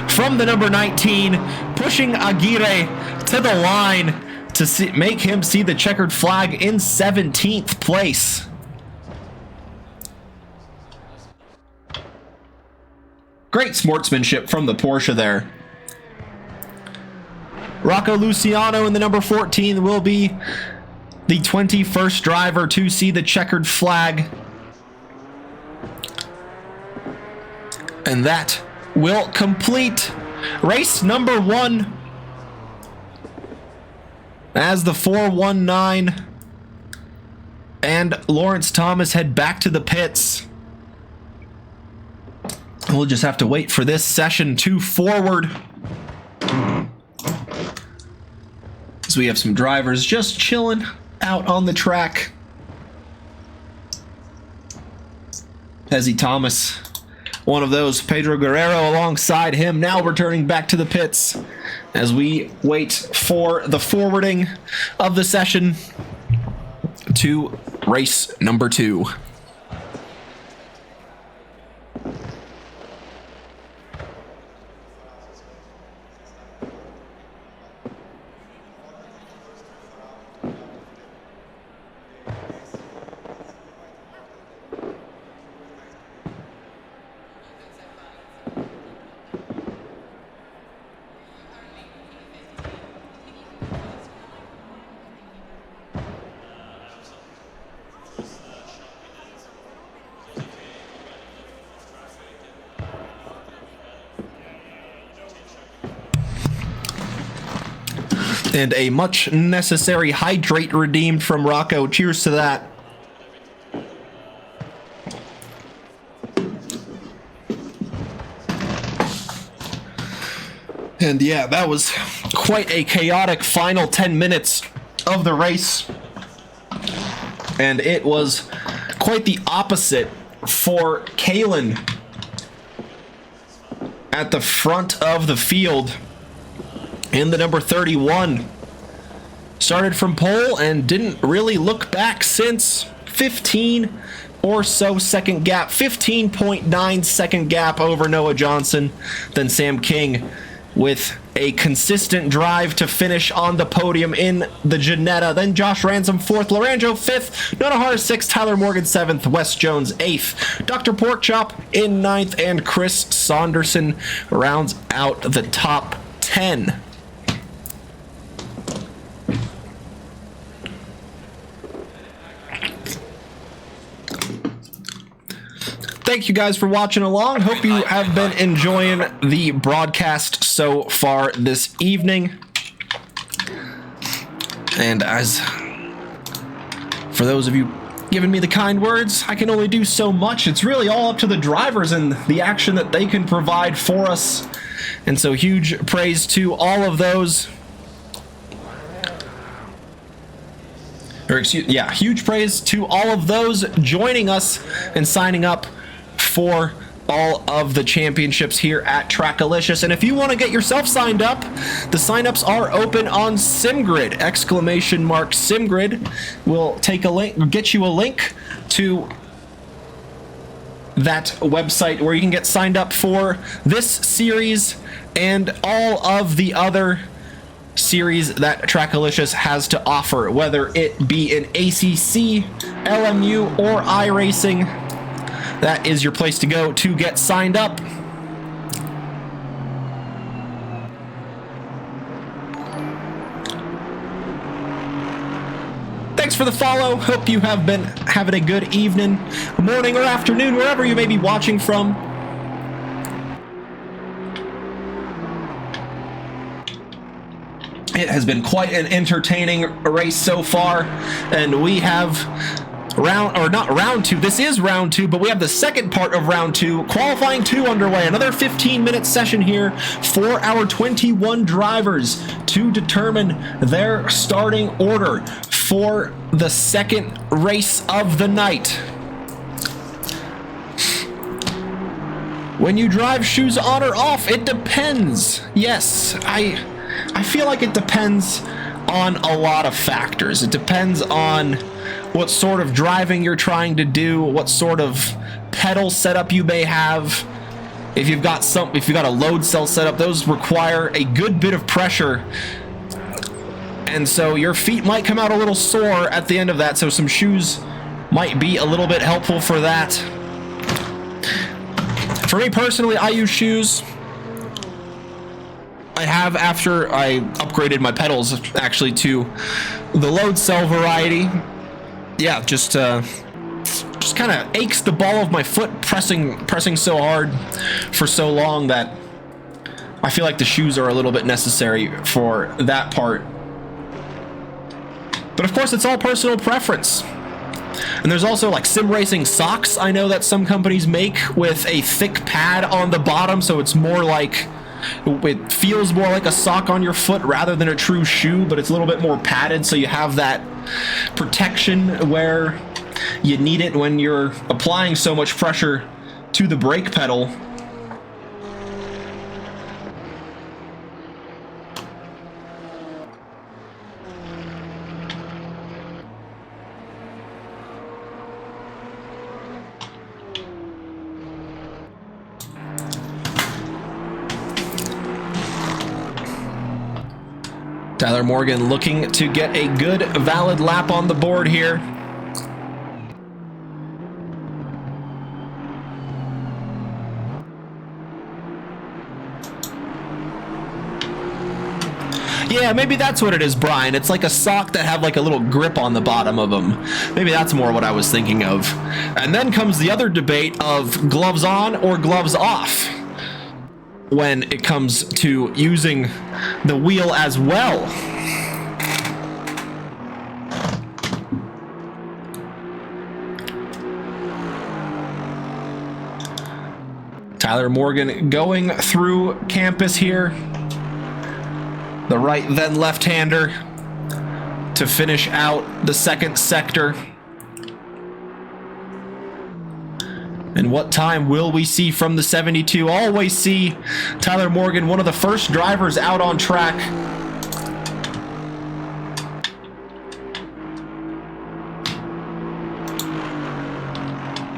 Speaker 1: from the number 19, pushing Aguirre to the line to make him see the checkered flag in 17th place. Great sportsmanship from the Porsche there. Rocco Luciano in the number 14 will be the 21st driver to see the checkered flag. And that will complete race number 1 as the 419 and Lawrence Thomas head back to the pits. We'll just have to wait for this session to forward. So we have some drivers just chilling out on the track. Hezzy Thomas, one of those. Pedro Guerrero alongside him, now returning back to the pits as we wait for the forwarding of the session to race number 2. And a much necessary hydrate redeemed from Rocco. Cheers to that. And yeah, that was quite a chaotic final 10 minutes of the race. And it was quite the opposite for Kalen at the front of the field. In the number 31, started from pole and didn't really look back since. 15 or so second gap, 15.9 second gap over Noah Johnson. Then Sam King with a consistent drive to finish on the podium in the Ginetta. Then Josh Ransom 4th, Lorenzo 5th, Nonohara 6th, Tyler Morgan 7th, Wes Jones 8th, Dr. Porkchop in 9th, and Chris Saunderson rounds out the top 10. Thank you guys for watching along. Hope you have been enjoying the broadcast so far this evening. And as for those of you giving me the kind words, I can only do so much. It's really all up to the drivers and the action that they can provide for us. And so huge praise to all of those. Huge praise to all of those joining us and signing up for all of the championships here at Trackilicious. And if you want to get yourself signed up, the signups are open on SimGrid. !SimGrid will take a link, get you a link to that website where you can get signed up for this series and all of the other series that Trackilicious has to offer, whether it be in ACC, LMU, or iRacing. That is your place to go to get signed up. Thanks for the follow. Hope you have been having a good evening, morning, or afternoon, wherever you may be watching from. It has been quite an entertaining race so far, and we have round two. This is round two, but we have the second part of round two, qualifying 2 underway. Another 15-minute session here for our 21 drivers to determine their starting order for the second race of the night. When you drive shoes on or off, it depends. Yes, I feel like it depends on a lot of factors. It depends on what sort of driving you're trying to do, what sort of pedal setup you may have. If you've got a load cell setup, those require a good bit of pressure. And so your feet might come out a little sore at the end of that, so some shoes might be a little bit helpful for that. For me personally, I use shoes. I have, after I upgraded my pedals actually to the load cell variety. Yeah, just kind of aches the ball of my foot pressing so hard for so long that I feel like the shoes are a little bit necessary for that part. But of course, it's all personal preference. And there's also like sim racing socks I know that some companies make with a thick pad on the bottom, so it's more like, it feels more like a sock on your foot rather than a true shoe, but it's a little bit more padded, so you have that protection where you need it when you're applying so much pressure to the brake pedal. Tyler Morgan looking to get a good, valid lap on the board here. Yeah, maybe that's what it is, Brian. It's like a sock that have like a little grip on the bottom of them. Maybe that's more what I was thinking of. And then comes the other debate of gloves on or gloves off when it comes to using the wheel as well. Tyler Morgan going through campus here. The right then left-hander to finish out the second sector. And what time will we see from the 72? Always see Tyler Morgan, one of the first drivers out on track.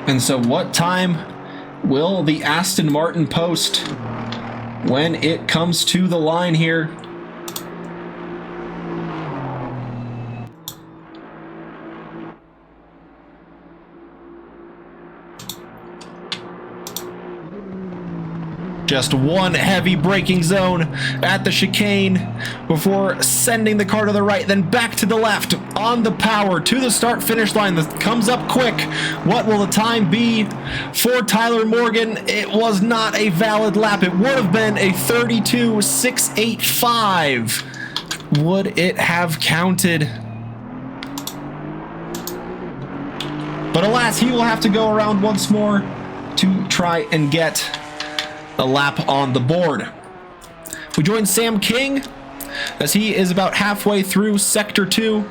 Speaker 1: And so what time will the Aston Martin post when it comes to the line here? Just one heavy braking zone at the chicane before sending the car to the right, then back to the left on the power to the start-finish line that comes up quick. What will the time be for Tyler Morgan? It was not a valid lap. It would have been a 32.685. Would it have counted? But alas, he will have to go around once more to try and get a lap on the board. We join Sam King as he is about halfway through Sector 2.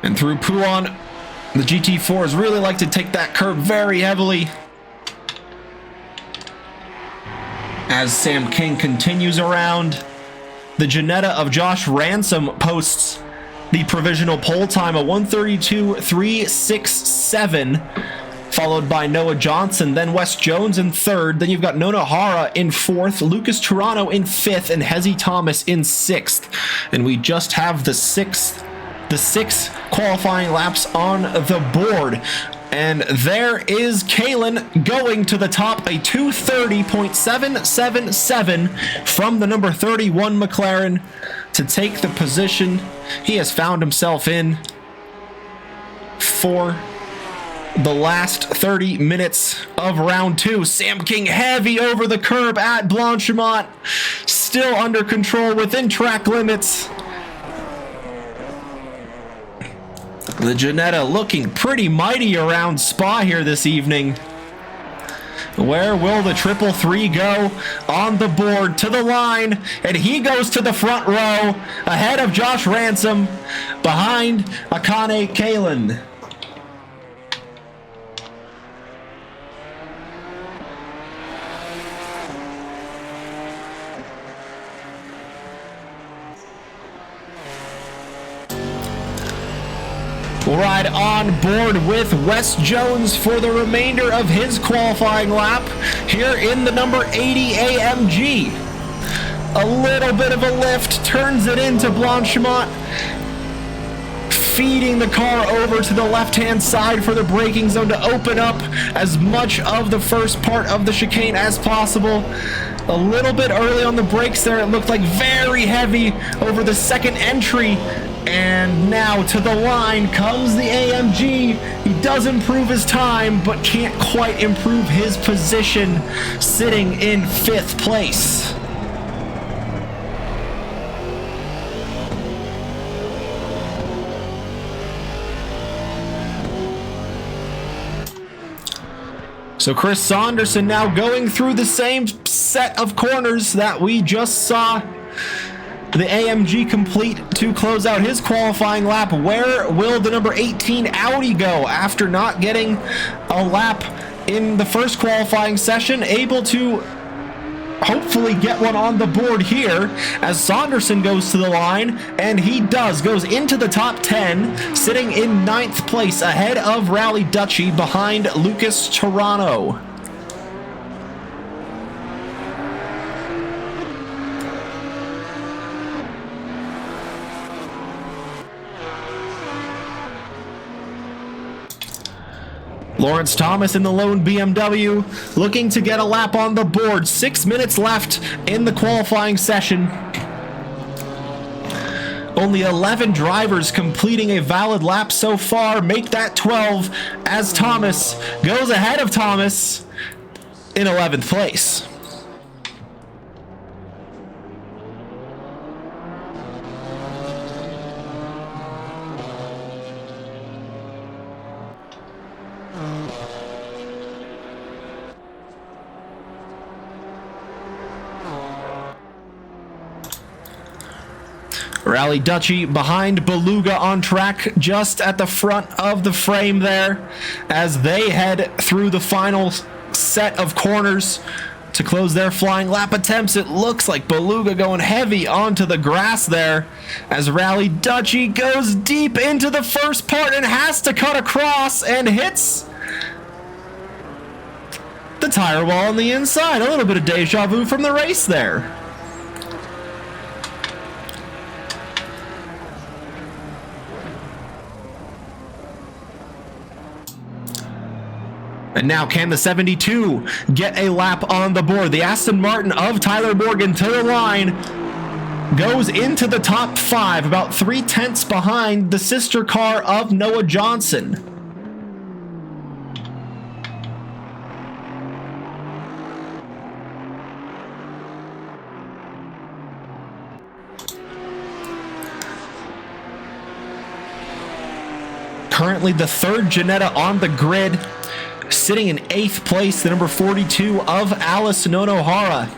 Speaker 1: And through Poulan, the GT4s really like to take that curb very heavily. As Sam King continues around, the Janetta of Josh Ransom posts the provisional pole time, a 1:32.367, followed by Noah Johnson, then Wes Jones in third. Then you've got Nona Hara in fourth, Lucas Toronto in fifth, and Hezi Thomas in sixth. And we just have the six qualifying laps on the board. And there is Kalen going to the top, a 2:30.777 from the number 31 McLaren to take the position he has found himself in for the last 30 minutes of round 2. Sam King heavy over the curb at Blanchimont, still under control within track limits. The Ginetta looking pretty mighty around Spa here this evening. Where will the 333 go? On the board, to the line, and he goes to the front row, ahead of Josh Ransom, behind Akane Kalen. Right on board with Wes Jones for the remainder of his qualifying lap here in the number 80 AMG. A little bit of a lift, turns it into Blanchimont, feeding the car over to the left-hand side for the braking zone to open up as much of the first part of the chicane as possible. A little bit early on the brakes there, it looked like very heavy over the second entry. And now to the line comes the AMG. He does improve his time, but can't quite improve his position, sitting in 5th place. So Chris Saunderson now going through the same set of corners that we just saw the AMG complete to close out his qualifying lap. Where will the number 18 Audi go after not getting a lap in the first qualifying session? Able to hopefully get one on the board here as Saunderson goes to the line, and he goes into the top 10, sitting in 9th place ahead of Rally Dutchy behind Lucas Toronto. Lawrence Thomas in the lone BMW looking to get a lap on the board. 6 minutes left in the qualifying session. Only 11 drivers completing a valid lap so far. Make that 12 as Thomas goes ahead of Thomas in 11th place. Rally Dutchy behind Beluga on track just at the front of the frame there as they head through the final set of corners to close their flying lap attempts. It looks like Beluga going heavy onto the grass there as Rally Dutchy goes deep into the first part and has to cut across and hits the tire wall on the inside. A little bit of deja vu from the race there. And now can the 72 get a lap on the board? The Aston Martin of Tyler Morgan to the line goes into the top 5, about 3/10 behind the sister car of Noah Johnson. Currently the 3rd Ginetta on the grid, sitting in 8th place, the number 42 of Alice Nonohara.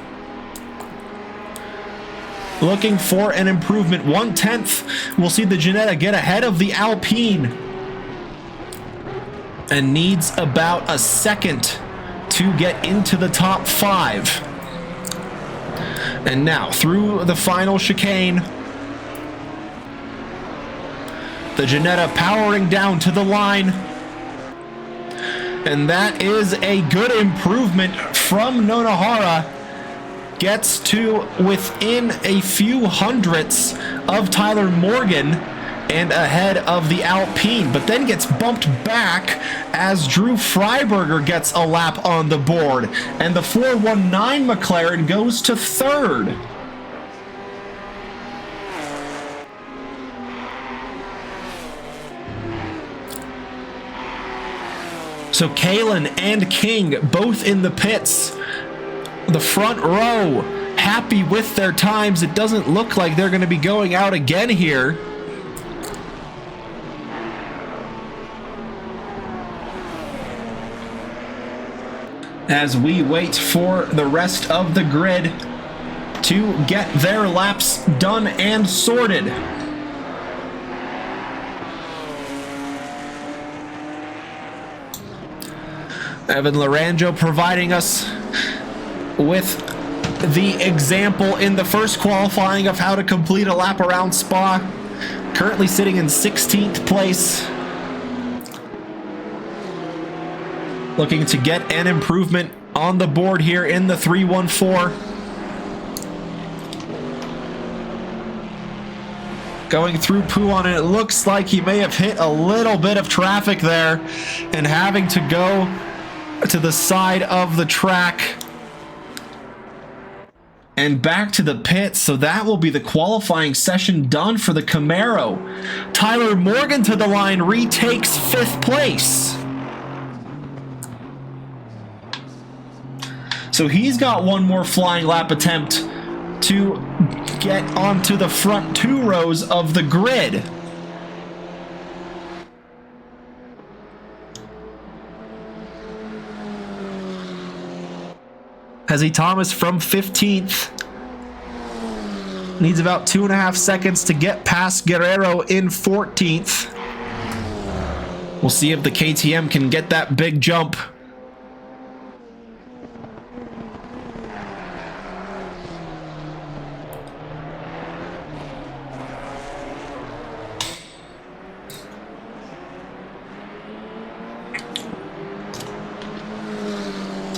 Speaker 1: Looking for an improvement. 1/10 will see the Ginetta get ahead of the Alpine. And needs about a second to get into the top 5. And now through the final chicane, the Ginetta powering down to the line. And that is a good improvement from Nonohara. Gets to within a few hundredths of Tyler Morgan and ahead of the Alpine, but then gets bumped back as Drew Freiberger gets a lap on the board, and the 419 McLaren goes to third. So Kalen and King both in the pits. The front row happy with their times. It doesn't look like they're going to be going out again here. As we wait for the rest of the grid to get their laps done and sorted. Evan Laranjo providing us with the example in the first qualifying of how to complete a lap around Spa. Currently sitting in 16th place. Looking to get an improvement on the board here in the 314. Going through Pouan, and it looks like he may have hit a little bit of traffic there and having to go to the side of the track and back to the pits. So that will be the qualifying session done for the Camaro. Tyler Morgan to the line, retakes 5th place. So he's got one more flying lap attempt to get onto the front 2 rows of the grid. Hezzy Thomas from 15th. Needs about 2.5 seconds to get past Guerrero in 14th. We'll see if the KTM can get that big jump.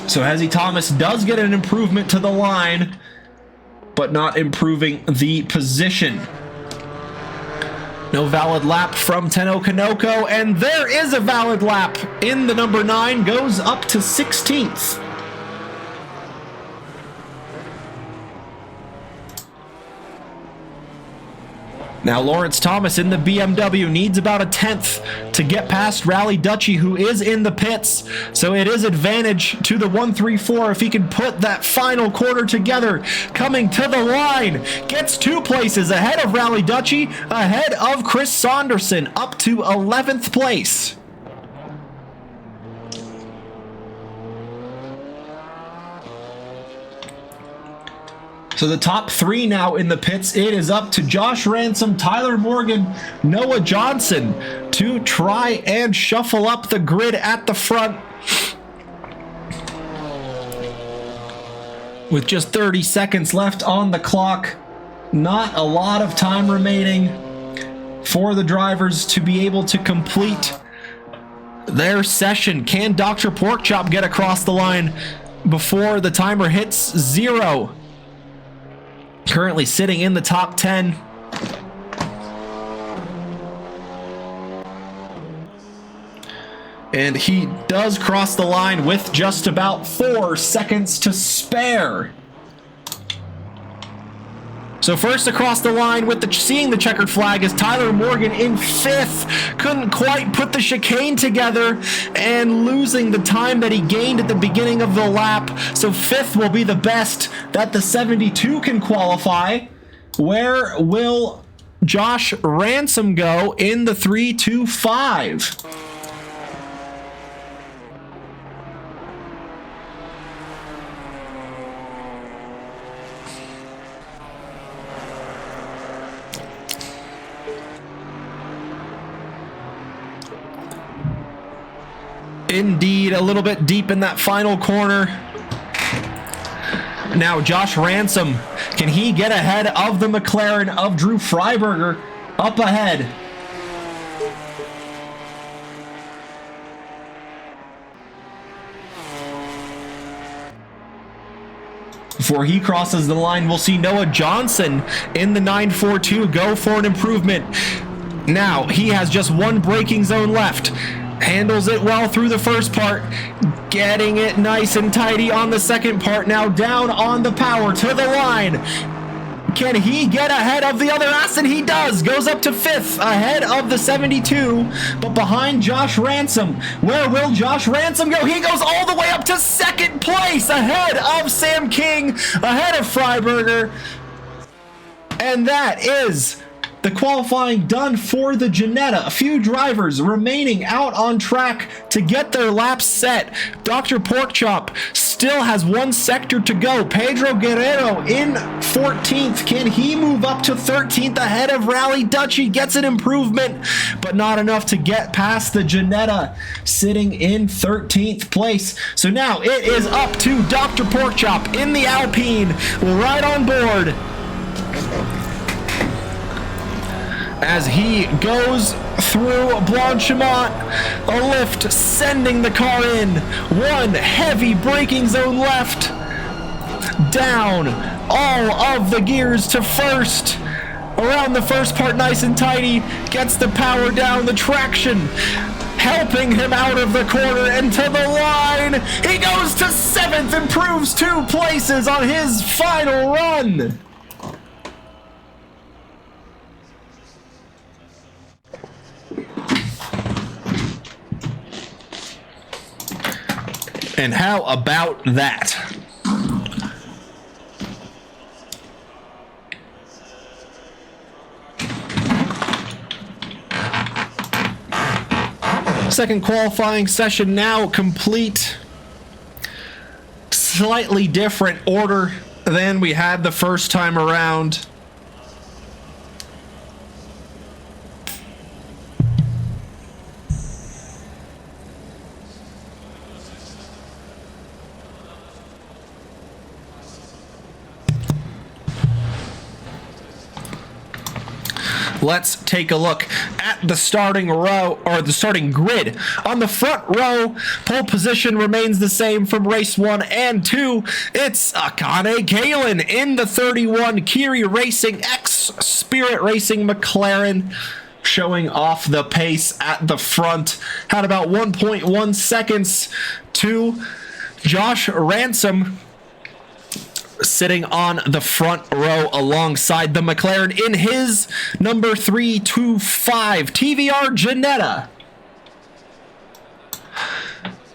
Speaker 1: So Hezzy Thomas does get an improvement to the line, but not improving the position. No valid lap from Tenno Kanoko, and there is a valid lap in the number 9, goes up to 16th. Now Lawrence Thomas in the BMW needs about a 10th to get past Rally Dutchy, who is in the pits. So it is advantage to the 134 if he can put that final quarter together. Coming to the line, gets 2 places ahead of Rally Dutchy, ahead of Chris Saunderson, up to 11th place. So the top 3 now in the pits. It is up to Josh Ransom, Tyler Morgan, Noah Johnson to try and shuffle up the grid at the front. With just 30 seconds left on the clock, not a lot of time remaining for the drivers to be able to complete their session. Can Dr. Porkchop get across the line before the timer hits 0? Currently sitting in the top 10. And he does cross the line with just about 4 seconds to spare. So first across the line with seeing the checkered flag is Tyler Morgan in 5th. Couldn't quite put the chicane together and losing the time that he gained at the beginning of the lap. So 5th will be the best that the 72 can qualify. Where will Josh Ransom go in the 325? Indeed, a little bit deep in that final corner. Now Josh Ransom, can he get ahead of the McLaren of Drew Freiberger? Up ahead. Before he crosses the line, we'll see Noah Johnson in the 942 go for an improvement. Now he has just one braking zone left. Handles it well through the first part, getting it nice and tidy on the second part. Now down on the power to the line. Can he get ahead of the other Aston? He does. Goes up to 5th ahead of the 72, but behind Josh Ransom. Where will Josh Ransom go? He goes all the way up to 2nd place ahead of Sam King, ahead of Freiberger. And that is the qualifying done for the Ginetta. A few drivers remaining out on track to get their laps set. Dr. Porkchop still has one sector to go. Pedro Guerrero in 14th. Can he move up to 13th ahead of Rally Dutch? He gets an improvement, but not enough to get past the Ginetta, sitting in 13th place. So now it is up to Dr. Porkchop in the Alpine. We'll ride on board as he goes through Blanchimont, a lift sending the car in. One heavy braking zone left. Down all of the gears to first. Around the first part nice and tidy. Gets the power down, the traction helping him out of the corner and to the line. He goes to 7th, improves 2 places on his final run. And how about that? Second qualifying session now complete. Slightly different order than we had the first time around. Let's take a look at the starting row, or the starting grid. On the front row, pole position remains the same from race 1 and 2. It's Akane Kalen in the 31 Kiri Racing X Spirit Racing McLaren, showing off the pace at the front. Had about 1.1 seconds to Josh Ransom, sitting on the front row alongside the McLaren in his number 325 TVR Ginetta.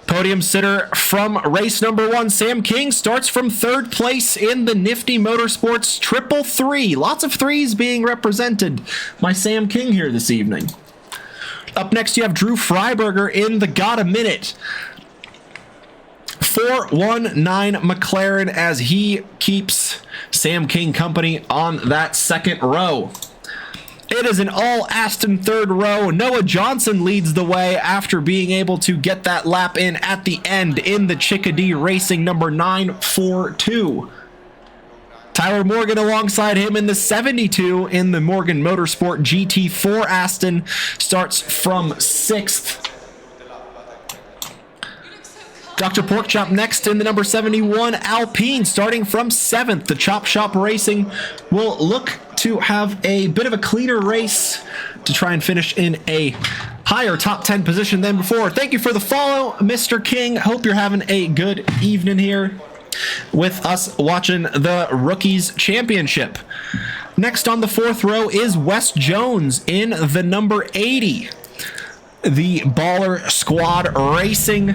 Speaker 1: Podium sitter from race number 1, Sam King, starts from 3rd place in the Nifty Motorsports Triple 3. Lots of threes being represented by Sam King here this evening. Up next, you have Drew Freiberger in the Got a Minute 419 McLaren, as he keeps Sam King company on that second row. It is an all Aston third row. Noah Johnson leads the way after being able to get that lap in at the end in the Chickadee Racing number 942. Tyler Morgan alongside him in the 72 in the Morgan Motorsport GT4 Aston starts from 6th. Dr. Porkchop next in the number 71 Alpine, starting from 7th. The Chop Shop Racing will look to have a bit of a cleaner race to try and finish in a higher top 10 position than before. Thank you for the follow, Mr. King. Hope you're having a good evening here with us watching the Rookies Championship. Next on the 4th row is Wes Jones in the number 80. The Baller Squad Racing,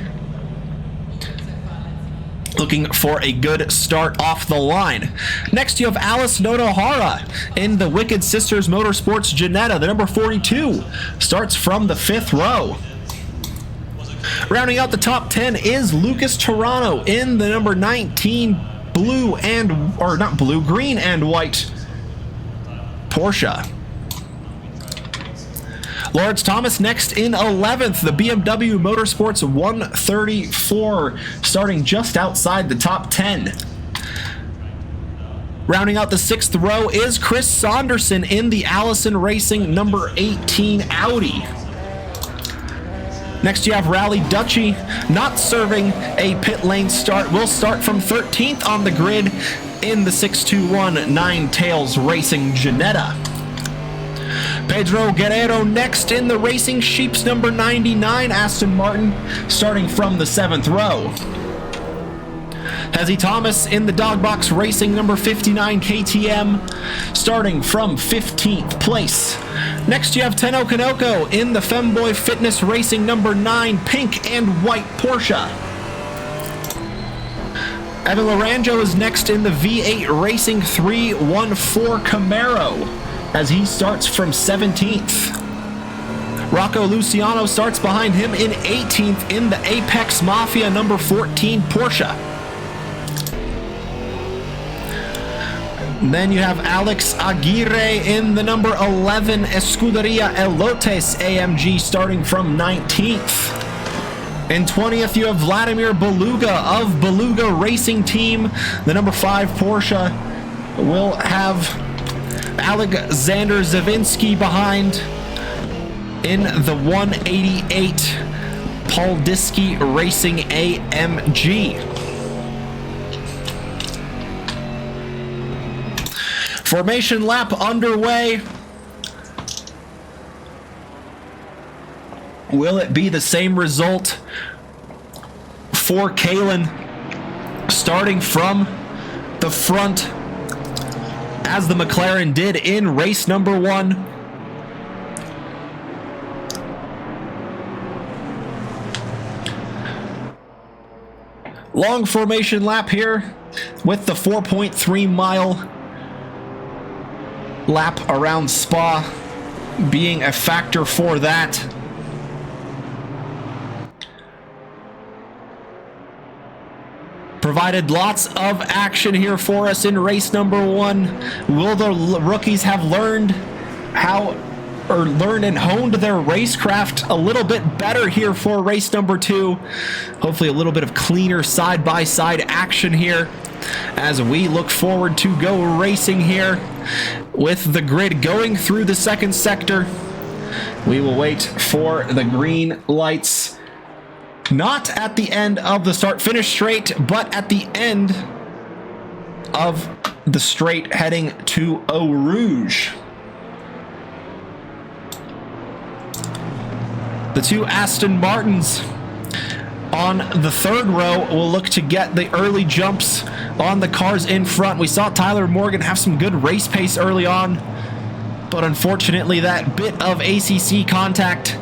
Speaker 1: looking for a good start off the line. Next, you have Alice Notohara in the Wicked Sisters Motorsports Ginetta. The number 42 starts from the 5th row. Rounding out the top 10 is Lucas Toronto in the number 19 green and white Porsche. Lawrence Thomas next in 11th, the BMW Motorsports 134, starting just outside the top 10. Rounding out the 6th row is Chris Saunderson in the Allison Racing number 18 Audi. Next you have Rally Dutchy, not serving a pit lane start, will start from 13th on the grid in the 621 Nine Tails Racing Ginetta. Pedro Guerrero next in the Racing Sheeps number 99 Aston Martin, starting from the 7th row. Hezzy Thomas in the Dog Box Racing number 59 KTM, starting from 15th place. Next you have Tenno Kanoko in the Femboy Fitness Racing number 9 pink and white Porsche. Evan Laranjo is next in the V8 Racing 314 Camaro, as he starts from 17th. Rocco Luciano starts behind him in 18th in the Apex Mafia number 14 Porsche. Then you have Alex Aguirre in the number 11 Escuderia Elotes AMG, starting from 19th. In 20th, you have Vladimir Beluga of Beluga Racing Team. The number 5 Porsche will have Alexander Zavinsky behind in the 188 Poldiski Racing AMG. Formation lap underway. Will it be the same result for Kalen, starting from the front as the McLaren did in race number 1? Long formation lap here with the 4.3 mile lap around Spa being a factor for that. Provided lots of action here for us in race number 1. Will the rookies have learned and honed their racecraft a little bit better here for race number 2? Hopefully a little bit of cleaner side-by-side action here as we look forward to go racing here with the grid going through the second sector. We will wait for the green lights, not at the end of the start-finish straight, but at the end of the straight heading to Eau Rouge. The 2 Aston Martins on the 3rd row will look to get the early jumps on the cars in front. We saw Tyler Morgan have some good race pace early on, but unfortunately that bit of ACC contact,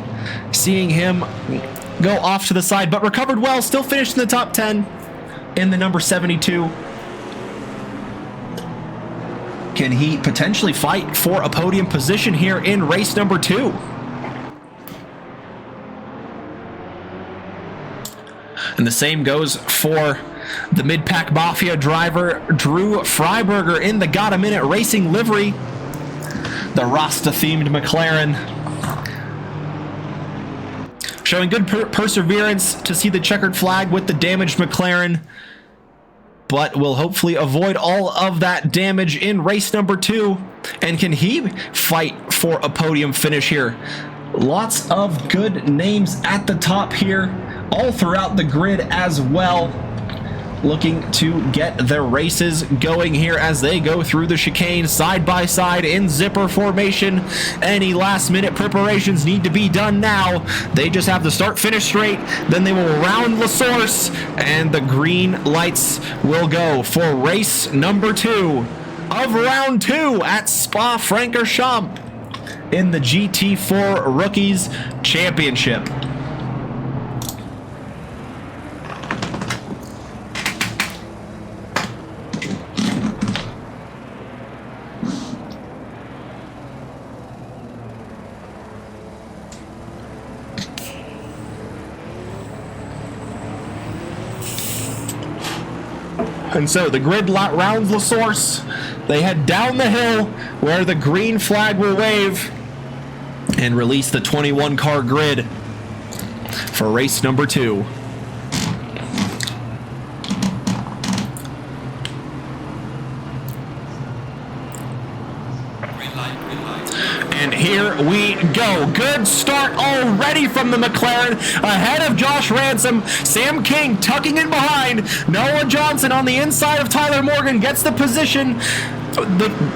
Speaker 1: seeing him go off to the side, but recovered well, still finished in the top 10 in the number 72. Can he potentially fight for a podium position here in race number 2? And the same goes for the mid-pack Mafia driver, Drew Freiberger, in the Got a Minute Racing livery. The Rasta-themed McLaren. Showing good perseverance to see the checkered flag with the damaged McLaren, but will hopefully avoid all of that damage in race number 2. And can he fight for a podium finish here? Lots of good names at the top here, all throughout the grid as well, looking to get their races going here as they go through the chicane side by side in zipper formation. Any last minute preparations need to be done now. They just have to start finish straight, then they will round the source, and the green lights will go for race number 2 of round 2 at Spa Francorchamps in the GT4 Rookies Championship. And so the grid lot rounds the source. They head down the hill where the green flag will wave and release the 21 car grid for race number 2. And here we go. Good start already from the McLaren. Ahead of Josh Ransom. Sam King tucking in behind. Noah Johnson on the inside of Tyler Morgan gets the position.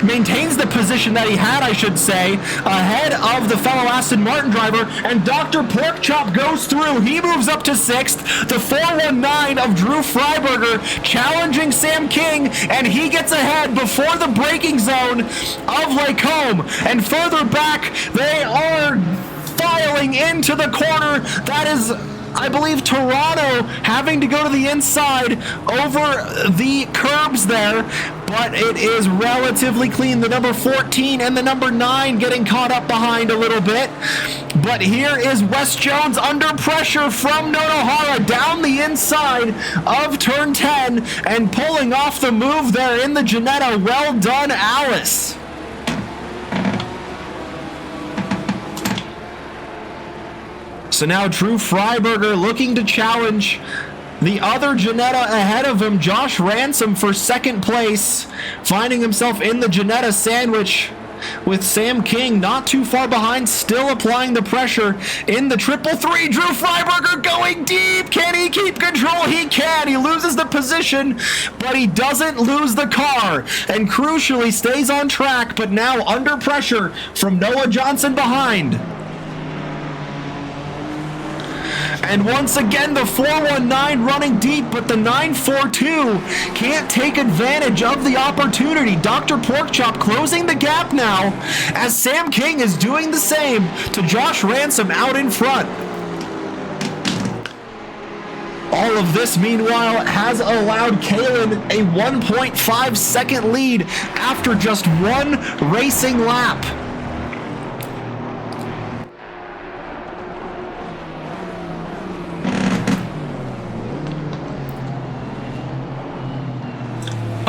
Speaker 1: maintains the position that he had, I should say, ahead of the fellow Aston Martin driver, and Dr. Porkchop goes through. He moves up to 6th. The 419 of Drew Freiberger challenging Sam King, and he gets ahead before the braking zone of Lake Home. And further back, they are filing into the corner. That is, I believe, Toronto having to go to the inside over the curbs there, but it is relatively clean. The number 14 and the number 9 getting caught up behind a little bit. But here is Wes Jones under pressure from Nonohara down the inside of turn 10 and pulling off the move there in the Ginetta. Well done, Alice. So now Drew Freiberger looking to challenge the other Ginetta ahead of him, Josh Ransom, for second place, finding himself in the Ginetta sandwich with Sam King not too far behind, still applying the pressure in the 333. Drew Freiberger going deep. Can he keep control? He can. He loses the position, but he doesn't lose the car, and crucially stays on track, but now under pressure from Noah Johnson behind. And once again, the 419 running deep, but the 942 can't take advantage of the opportunity. Dr. Porkchop closing the gap now as Sam King is doing the same to Josh Ransom out in front. All of this, meanwhile, has allowed Kalen a 1.5 second lead after just one racing lap.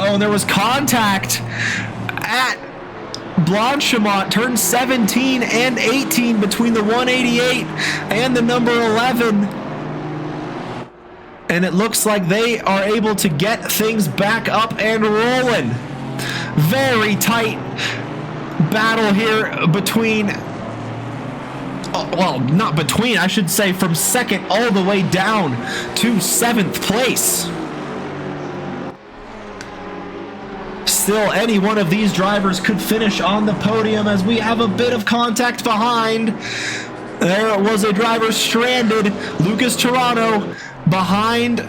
Speaker 1: Oh, and there was contact at Blanchimont, turn 17 and 18 between the 188 and the number 11. And it looks like they are able to get things back up and rolling. Very tight battle here between, well, not between, I should say from second all the way down to 7th place. Still, any one of these drivers could finish on the podium as we have a bit of contact behind. There was a driver stranded, Lucas Toronto, behind.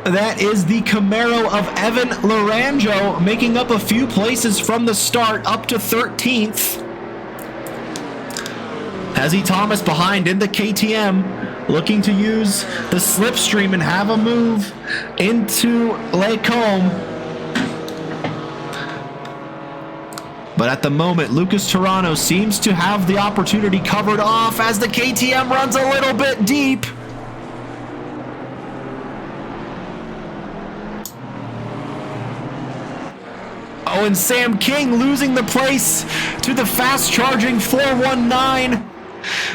Speaker 1: That is the Camaro of Evan Laranjo, making up a few places from the start up to 13th. Hezzy Thomas behind in the KTM, looking to use the slipstream and have a move into Lake Home. But at the moment, Lucas Toronto seems to have the opportunity covered off as the KTM runs a little bit deep. Oh, and Sam King losing the place to the fast-charging 419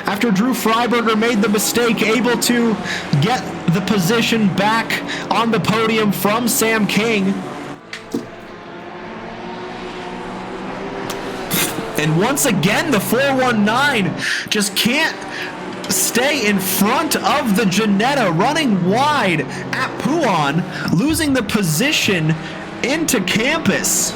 Speaker 1: after Drew Freiberger made the mistake, able to get the position back on the podium from Sam King. And once again, the 419 just can't stay in front of the Ginetta, running wide at Pouan, losing the position into Campus.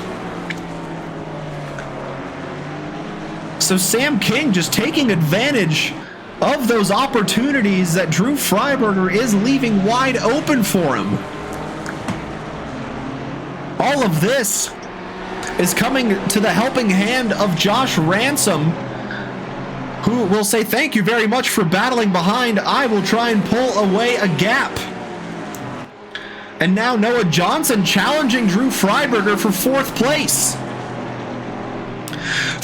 Speaker 1: So Sam King just taking advantage of those opportunities that Drew Freiberger is leaving wide open for him. All of this is coming to the helping hand of Josh Ransom, who will say, thank you very much for battling behind. I will try and pull away a gap. And now Noah Johnson challenging Drew Freiberger for 4th place.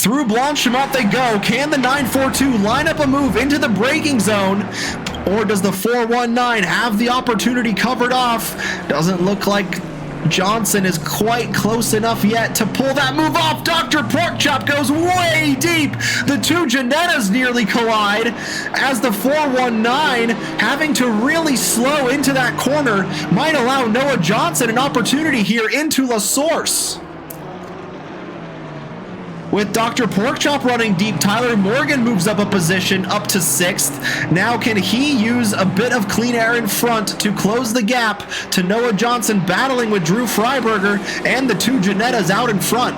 Speaker 1: Through Blanchimont they go. Can the 942 line up a move into the braking zone? Or does the 419 have the opportunity covered off? Doesn't look like Johnson is quite close enough yet to pull that move off. Dr. Porkchop goes way deep. The two Ginettas nearly collide as the 419, having to really slow into that corner, might allow Noah Johnson an opportunity here into La Source. With Dr. Porkchop running deep, Tyler Morgan moves up a position up to 6th. Now can he use a bit of clean air in front to close the gap to Noah Johnson battling with Drew Freiberger and the two Janettas out in front?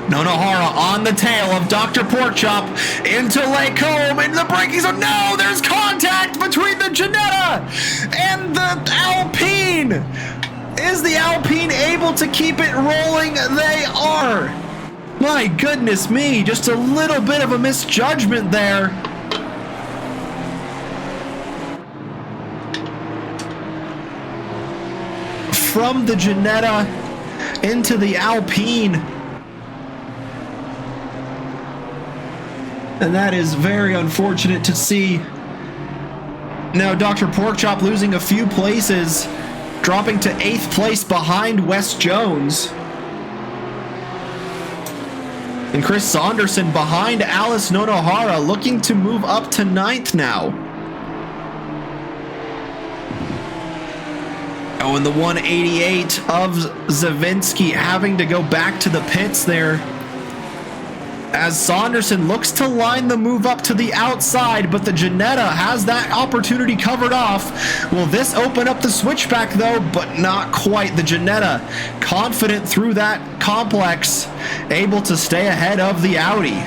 Speaker 1: Nonohara on the tail of Dr. Porkchop into Lake Combe into the braking zone. No, there's contact between the Janetta and the Alpine. Is the Alpine able to keep it rolling? They are. My goodness me, just a little bit of a misjudgment there. From the Janetta into the Alpine. And that is very unfortunate to see. Now Dr. Porkchop losing a few places, dropping to 8th place behind Wes Jones. And Chris Saunderson behind Alice Nonohara, looking to move up to 9th now. Oh, and the 188 of Zawinski having to go back to the pits there, as Saunderson looks to line the move up to the outside, but the Janetta has that opportunity covered off. Will this open up the switchback though? But not quite. The Janetta confident through that complex, able to stay ahead of the Audi.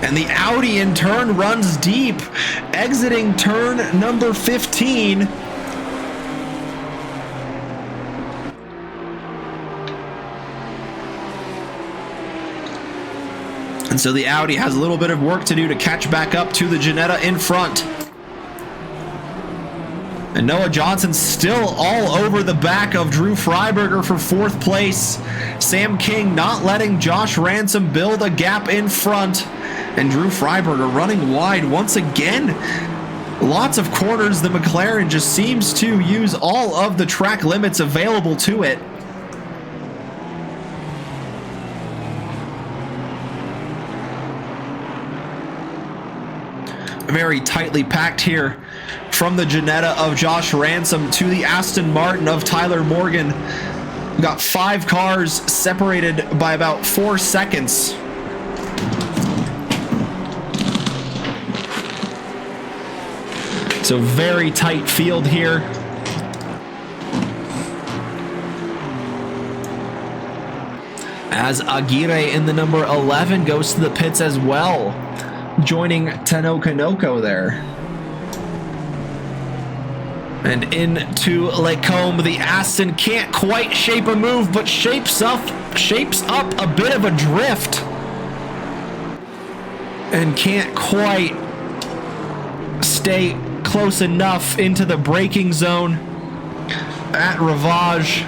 Speaker 1: And the Audi in turn runs deep, exiting turn number 15. And so the Audi has a little bit of work to do to catch back up to the Janetta in front. And Noah Johnson still all over the back of Drew Freiberger for 4th place. Sam King not letting Josh Ransom build a gap in front. And Drew Freiberger running wide once again. Lots of corners. The McLaren just seems to use all of the track limits available to it. Very tightly packed here from the Janetta of Josh Ransom to the Aston Martin of Tyler Morgan. We've got 5 cars separated by about 4 seconds. So very tight field here. As Aguirre in the number 11 goes to the pits as well, joining Tanoka Noko there. And into Lake Combe, the Aston can't quite shape a move, but shapes up a bit of a drift. And can't quite stay close enough into the braking zone at Ravage.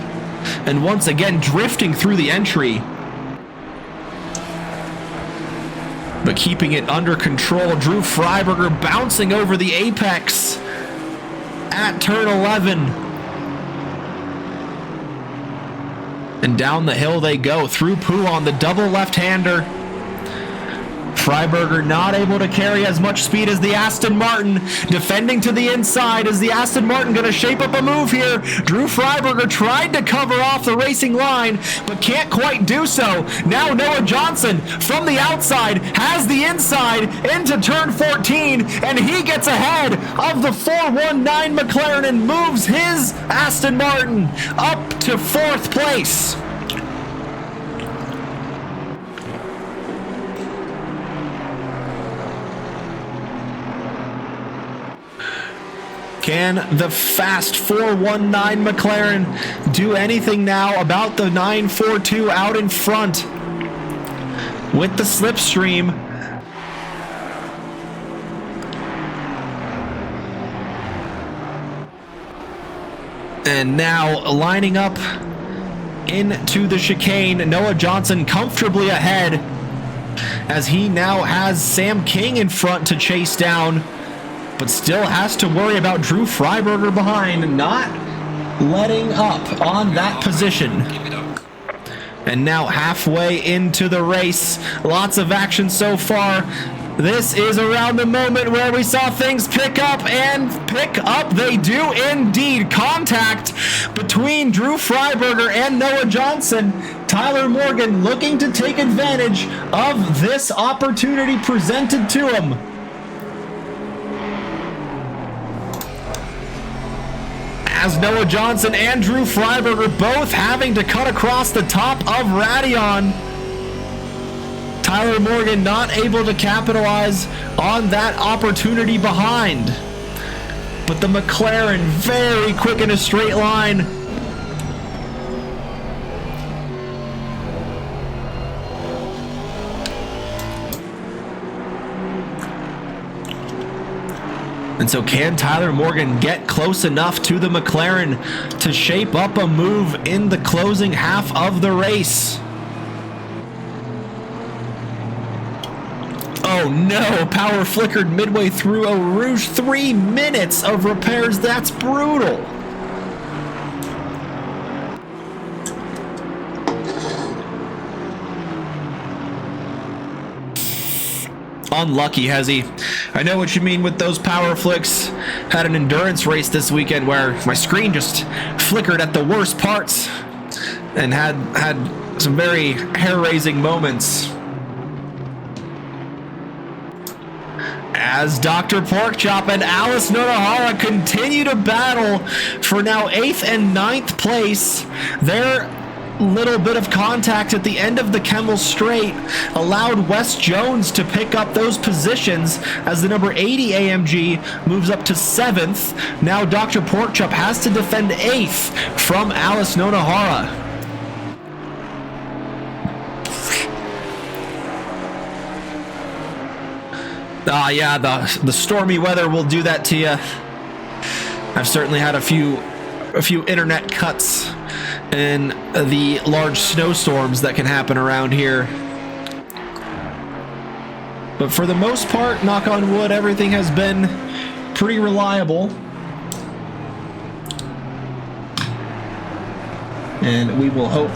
Speaker 1: And once again, drifting through the entry, but keeping it under control. Drew Freiberger bouncing over the apex at turn 11. And down the hill they go through Poulan, the double left-hander. Freiberger not able to carry as much speed as the Aston Martin. Defending to the inside. Is the Aston Martin going to shape up a move here? Drew Freiberger tried to cover off the racing line, but can't quite do so. Now Noah Johnson from the outside has the inside into turn 14, and he gets ahead of the 419 McLaren and moves his Aston Martin up to 4th place. Can the fast 419 McLaren do anything now about the 942 out in front with the slipstream? And now lining up into the chicane, Noah Johnson comfortably ahead as he now has Sam King in front to chase down, but still has to worry about Drew Freiberger behind. Not letting up on that position.
Speaker 2: Keep it up.
Speaker 1: And now halfway into the race. Lots of action so far. This is around the moment where we saw things pick up, and pick up they do indeed. Contact between Drew Freiberger and Noah Johnson. Tyler Morgan looking to take advantage of this opportunity presented to him. As Noah Johnson and Drew Freiberger both having to cut across the top of Radion. Tyler Morgan not able to capitalize on that opportunity behind. But the McLaren very quick in a straight line. And so can Tyler Morgan get close enough to the McLaren to shape up a move in the closing half of the race? Oh no, power flickered midway through Eau Rouge. 3 minutes of repairs, that's brutal. Unlucky, Hezzy. I know what you mean with those power flicks. Had an endurance race this weekend where my screen just flickered at the worst parts and had some very hair-raising moments. As Dr. Porkchop and Alice Nonohara continue to battle for now 8th and 9th place. Their little bit of contact at the end of the Kemmel Straight allowed Wes Jones to pick up those positions as the number 80 AMG moves up to 7th. Now Dr. Porkchop has to defend 8th from Alice Nonohara. Yeah, the stormy weather will do that to you. I've certainly had a few internet cuts in the large snowstorms that can happen around here. But for the most part, knock on wood, everything has been pretty reliable. And we will hope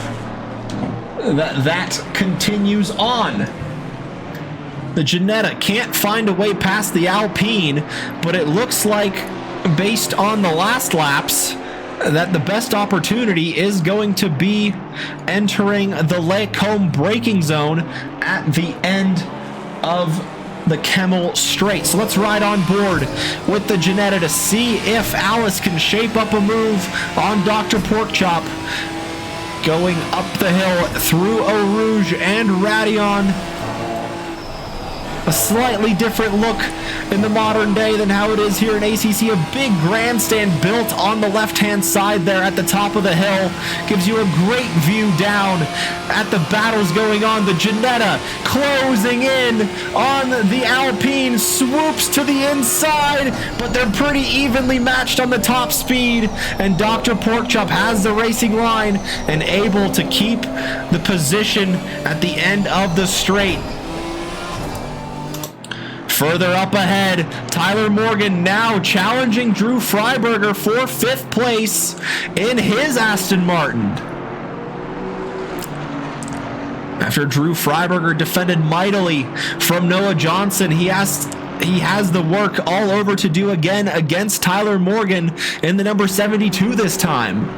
Speaker 1: that continues on. The Ginetta can't find a way past the Alpine, but it looks like, based on the last laps, that the best opportunity is going to be entering the Lecombe braking zone at the end of the Kemmel Straight. So let's ride on board with the Ginetta to see if Alice can shape up a move on Dr. Porkchop. Going up the hill through Eau Rouge and Radion. A slightly different look in the modern day than how it is here in ACC. A big grandstand built on the left-hand side there at the top of the hill. Gives you a great view down at the battles going on. The Ginetta closing in on the Alpine. Swoops to the inside, but they're pretty evenly matched on the top speed. And Dr. Porkchop has the racing line and able to keep the position at the end of the straight. Further up ahead, Tyler Morgan now challenging Drew Freiberger for 5th place in his Aston Martin. After Drew Freiberger defended mightily from Noah Johnson, he has the work all over to do again against Tyler Morgan in the number 72 this time.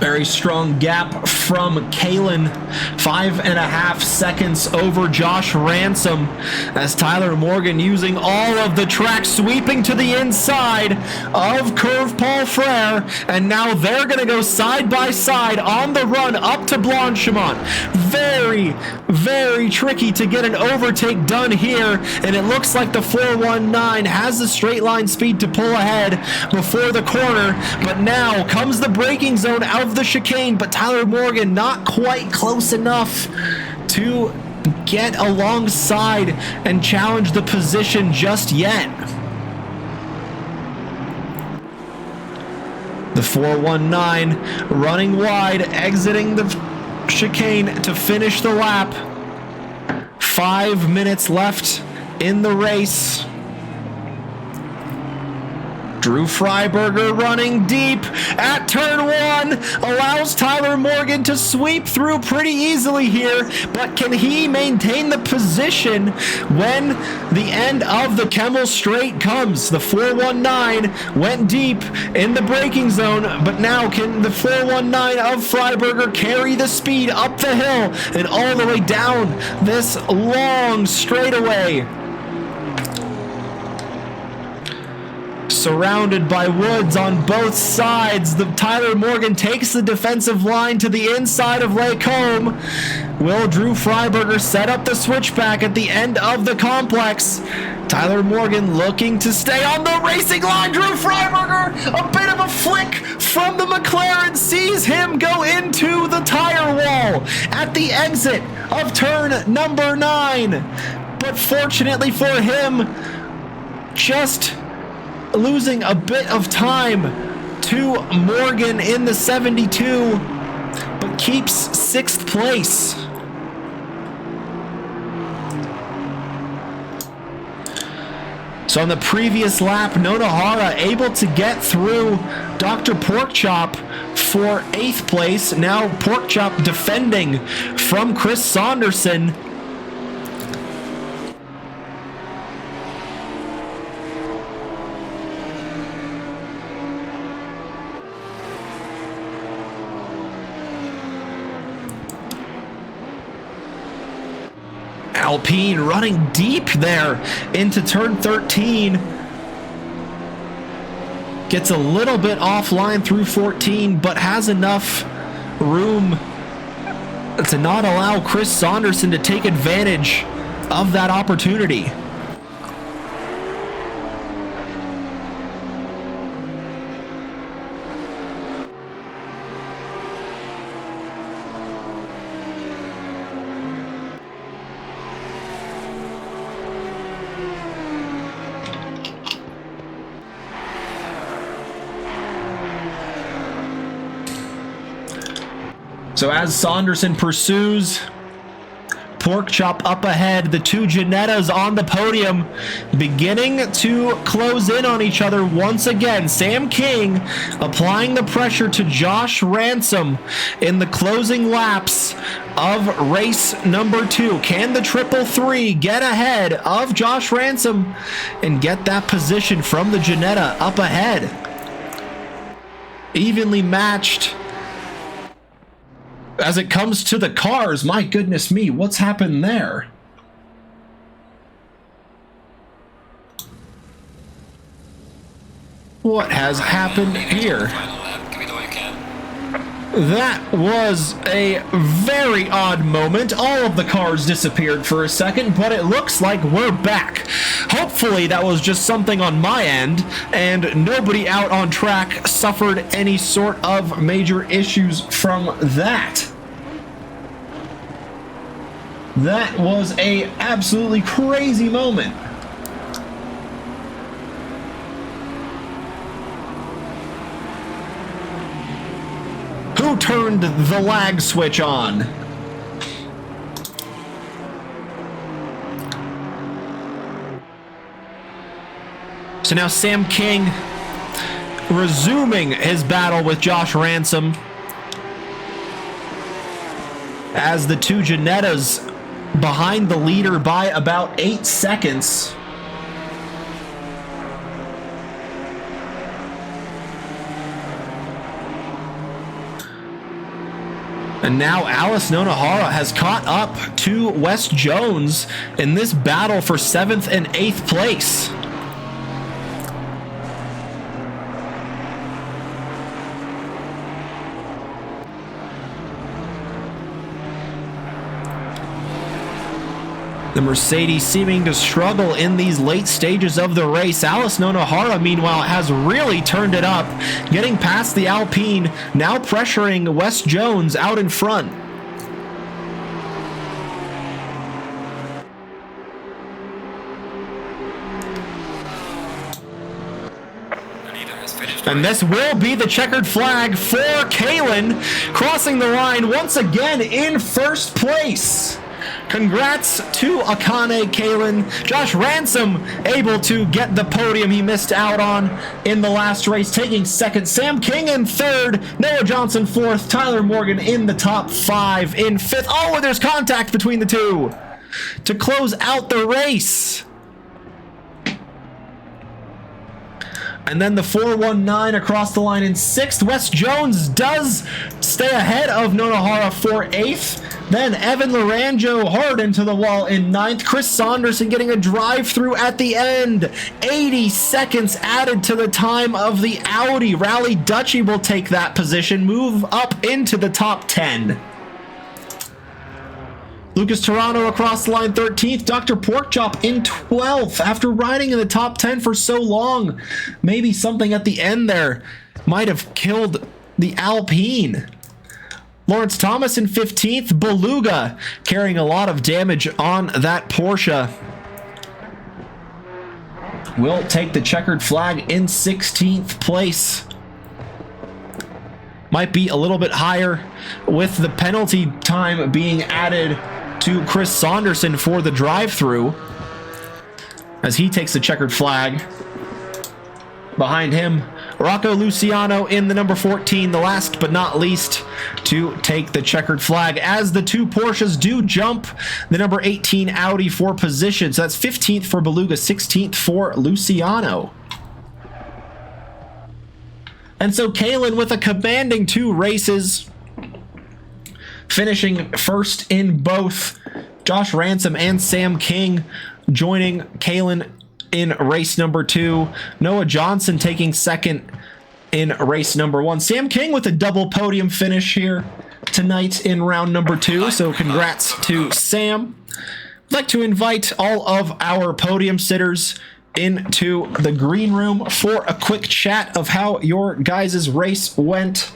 Speaker 1: Very strong gap from Kalen. 5.5 seconds over Josh Ransom as Tyler Morgan using all of the track, sweeping to the inside of Curve Paul Frere. And now they're going to go side by side on the run up to Blanchimont. Very, very tricky to get an overtake done here. And it looks like the 419 has the straight line speed to pull ahead before the corner. But now comes the braking zone out of the chicane, but Tyler Morgan not quite close enough to get alongside and challenge the position just yet. The 419 running wide, exiting the chicane to finish the lap. 5 minutes left in the race. Drew Freiberger running deep at turn 1, allows Tyler Morgan to sweep through pretty easily here, but can he maintain the position when the end of the Kemmel Straight comes? The 419 went deep in the braking zone, but now can the 419 of Freiberger carry the speed up the hill and all the way down this long straightaway? Surrounded by woods on both sides, the Tyler Morgan takes the defensive line to the inside of Lake Home. Will Drew Freiberger set up the switchback at the end of the complex? Tyler Morgan looking to stay on the racing line. Drew Freiberger, a bit of a flick from the McLaren, sees him go into the tire wall at the exit of turn number 9. But fortunately for him, just losing a bit of time to Morgan in the 72, but keeps 6th place. So on the previous lap, Nonohara able to get through Dr. Porkchop for 8th place. Now Porkchop defending from Chris Saunderson. Alpine running deep there into turn 13. Gets a little bit offline through 14, but has enough room to not allow Chris Saunderson to take advantage of that opportunity. So as Saunderson pursues, Porkchop up ahead, the two Ginettas on the podium beginning to close in on each other once again. Sam King applying the pressure to Josh Ransom in the closing laps of race number 2. Can the 333 get ahead of Josh Ransom and get that position from the Ginetta up ahead? Evenly matched. As it comes to the cars, my goodness me, what's happened there? What has happened here? That was a very odd moment. All of the cars disappeared for a second, but it looks like we're back. Hopefully that was just something on my end, and nobody out on track suffered any sort of major issues from that. That was a absolutely crazy moment. Who turned the lag switch on? So now Sam King resuming his battle with Josh Ransom as the two Ginettas behind the leader by about 8 seconds. And now Alice Nonohara has caught up to Wes Jones in this battle for 7th and 8th place. The Mercedes seeming to struggle in these late stages of the race. Alice Nonohara, meanwhile, has really turned it up, getting past the Alpine, now pressuring Wes Jones out in front. And this will be the checkered flag for Kalen, crossing the line once again in first place. Congrats to Akane, Kalen. Josh Ransom able to get the podium he missed out on in the last race, taking second. Sam King in third. Noah Johnson fourth. Tyler Morgan in the top 5 in fifth. Oh, and there's contact between the two to close out the race. And then the 419 across the line in 6th. Wes Jones does stay ahead of Nonohara for 8th. Then Evan Laranjo hard into the wall in 9th. Chris Saunderson getting a drive-through at the end. 80 seconds added to the time of the Audi. Rally Dutchy will take that position, move up into the top 10. Lucas Toronto across the line 13th. Dr. Porkchop in 12th. After riding in the top 10 for so long, maybe something at the end there might have killed the Alpine. Lawrence Thomas in 15th. Beluga carrying a lot of damage on that Porsche. Will take the checkered flag in 16th place. Might be a little bit higher with the penalty time being added to Chris Saunderson for the drive-through as he takes the checkered flag. Behind him, Rocco Luciano in the number 14, the last but not least to take the checkered flag, as the two Porsches do jump the number 18 Audi for position. So that's 15th for Beluga, 16th for Luciano. And so Kalen with a commanding 2 races, finishing first in both. Josh Ransom and Sam King joining Kalen in race number 2. Noah Johnson taking second in race number 1. Sam King with a double podium finish here tonight in round number 2. So congrats to Sam. I'd like to invite all of our podium sitters into the green room for a quick chat of how your guys' race went.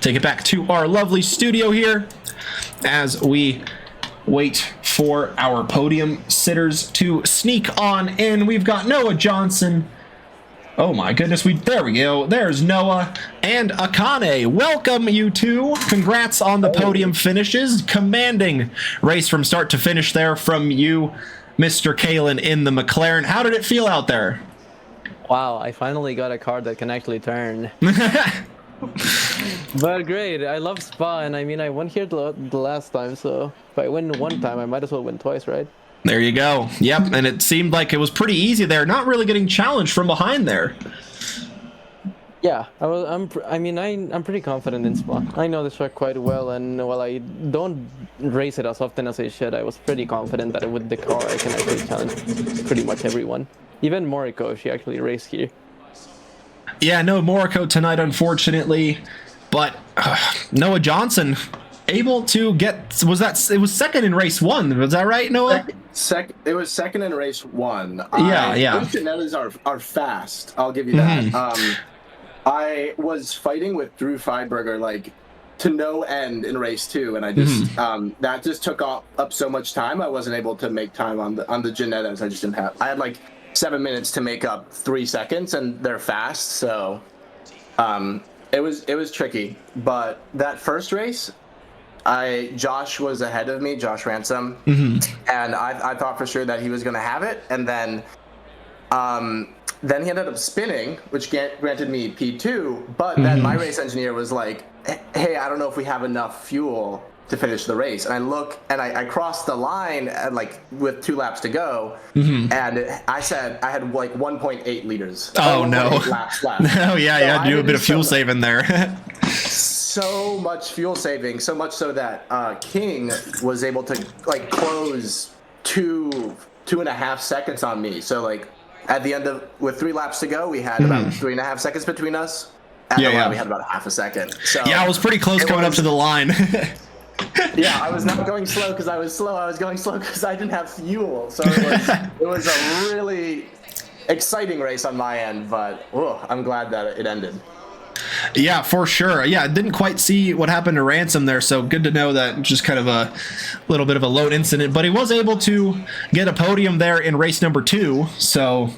Speaker 1: Take it back to our lovely studio here as we wait for our podium sitters to sneak on in. We've got Noah Johnson. Oh my goodness, there we go. There's Noah and Akane. Welcome, you two. Congrats on the podium finishes. Commanding race from start to finish there from you, Mr. Kalen in the McLaren. How did it feel out there?
Speaker 3: Wow, I finally got a car that can actually turn. But great, I love Spa, and I mean, I won here the last time, so if I win one time, I might as well win twice, right?
Speaker 1: There you go. Yep, and it seemed like it was pretty easy there. Not really getting challenged from behind there.
Speaker 3: Yeah, I'm pretty confident in Spa. I know the track quite well, and while I don't race it as often as I should, I was pretty confident that with the car I can actually challenge pretty much everyone. Even Moriko, she actually raced here.
Speaker 1: Yeah, no Moriko tonight, unfortunately, but Noah Johnson able to get, it was second in race 1, was that right, Noah?
Speaker 4: It was second in race 1.
Speaker 1: Yeah.
Speaker 4: Those Janettas are fast, I'll give you that. I was fighting with Drew Feinberger like to no end in race 2, and I just that just took up so much time. I wasn't able to make time on the Janettas. I just didn't have. I had like 7 minutes to make up 3 seconds, and they're fast, so it was tricky. But that first race, Josh was ahead of me, Josh Ransom, and I thought for sure that he was going to have it, and then he ended up spinning, which granted me P2, but then my race engineer was like, hey, I don't know if we have enough fuel to finish the race. And I look, and I crossed the line at, like, with 2 laps to go, and I said I had like 1.8 liters.
Speaker 1: Oh, no.
Speaker 4: Laps left.
Speaker 1: Oh, yeah,
Speaker 4: so
Speaker 1: you had to do a bit of fuel saving there.
Speaker 4: So much fuel saving, so much so that King was able to like close 2.5 seconds on me. So like at the end with 3 laps to go, we had about 3.5 seconds between us. At the line, we had about half a second. So
Speaker 1: yeah, I was pretty close coming up to the line.
Speaker 4: Yeah, I was not going slow because I was slow. I was going slow because I didn't have fuel. So it was a really exciting race on my end, but I'm glad that it ended.
Speaker 1: Yeah, for sure. Yeah, I didn't quite see what happened to Ransom there, so good to know that just kind of a little bit of a lone incident. But he was able to get a podium there in race number 2, so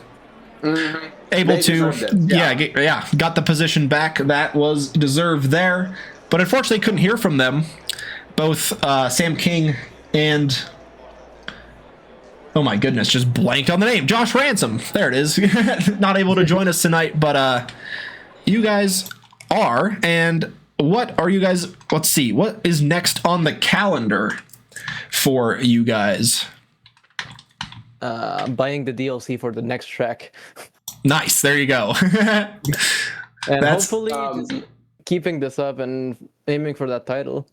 Speaker 1: able to, got the position back. That was deserved there. But unfortunately couldn't hear from them. Both Sam King and... oh my goodness, just blanked on the name. Josh Ransom. There it is. Not able to join us tonight, but you guys are. And what are you guys... let's see. What is next on the calendar for you guys?
Speaker 3: Buying the DLC for the next track.
Speaker 1: Nice. There you go.
Speaker 3: And hopefully just keeping this up and aiming for that title.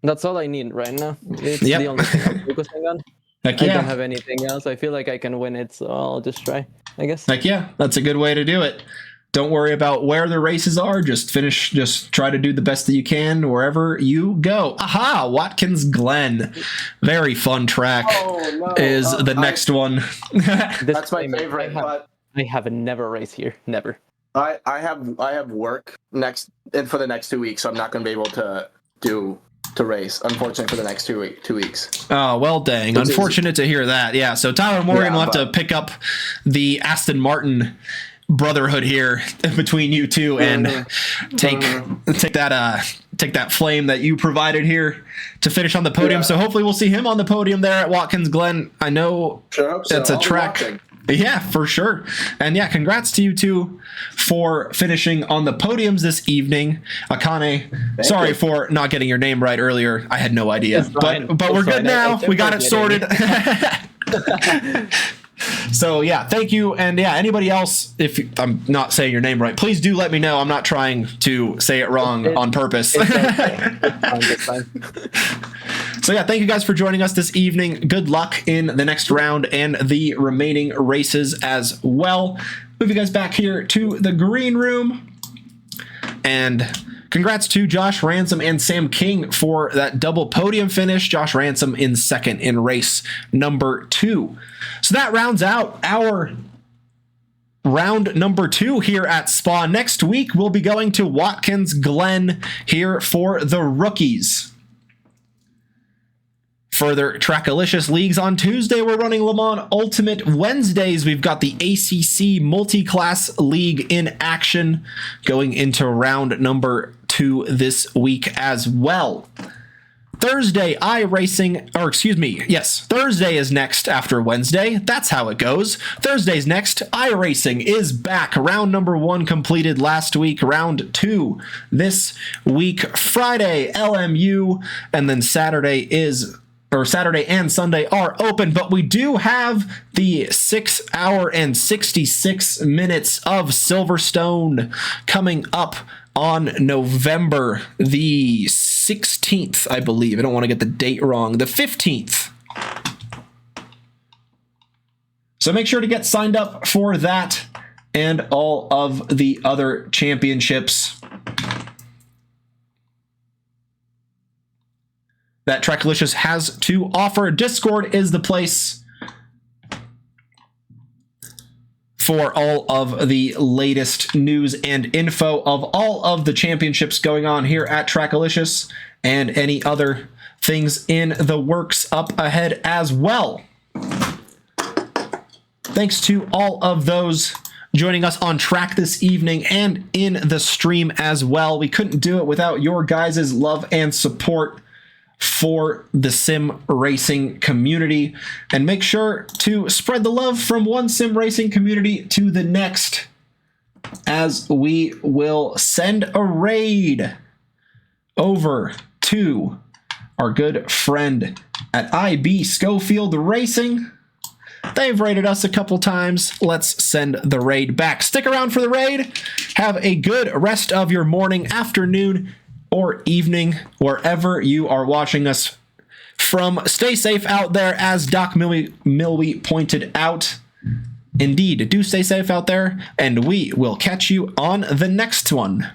Speaker 3: That's all I need right now. It's the only thing I'm focusing on.
Speaker 1: Heck yeah.
Speaker 3: I don't have anything else. I feel like I can win it, so I'll just try, I guess.
Speaker 1: Heck yeah. That's a good way to do it. Don't worry about where the races are. Just try to do the best that you can wherever you go. Aha! Watkins Glen. Very fun track is the next one.
Speaker 4: That's my favorite.
Speaker 3: I have never raced here. Never.
Speaker 4: I have work next and for the next 2 weeks, so I'm not going to be able to race, unfortunately, for the next 2 weeks.
Speaker 1: Oh, well, dang. Unfortunate to hear that. Yeah, so Tyler Morgan will have to pick up the Aston Martin brotherhood here between you two and take that flame that you provided here to finish on the podium. So hopefully we'll see him on the podium there at Watkins Glen. I know that's a track. Yeah, for sure. And yeah, congrats to you two for finishing on the podiums this evening. Akane, sorry for not getting your name right earlier. I had no idea. But we're good now. We got it sorted. So yeah, thank you. And yeah, anybody else, if I'm not saying your name right, please do let me know. I'm not trying to say it wrong on purpose.
Speaker 3: It's fine.
Speaker 1: So yeah, thank you guys for joining us this evening. Good luck in the next round and the remaining races as well. Move you guys back here to the green room. And congrats to Josh Ransom and Sam King for that double podium finish. Josh Ransom in second in race number 2. So that rounds out our round number 2 here at Spa. Next week, we'll be going to Watkins Glen here for the rookies. Further Trackilicious leagues on Tuesday, we're running Le Mans Ultimate. Wednesdays, we've got the ACC Multi-Class League in action going into round number 2 this week as well. Thursday is next after Wednesday. That's how it goes. Thursday's next. iRacing is back. Round number 1 completed last week. Round 2 this week. Friday, LMU, and then Saturday and Sunday are open, but we do have the 6 hour and 66 minutes of Silverstone coming up on November the 16th, I believe. I don't want to get the date wrong. The 15th. So make sure to get signed up for that and all of the other championships that Trackilicious has to offer. Discord is the place for all of the latest news and info of all of the championships going on here at Trackilicious and any other things in the works up ahead as well. Thanks to all of those joining us on track this evening and in the stream as well. We couldn't do it without your guys' love and support for the sim racing community, and make sure to spread the love from one sim racing community to the next as we will send a raid over to our good friend at IB Schofield Racing. They've raided us a couple times. Let's send the raid back. Stick around for the raid. Have a good rest of your morning, afternoon, or evening, wherever you are watching us from. Stay safe out there, as Doc Milwy pointed out. Indeed, do stay safe out there, and we will catch you on the next one.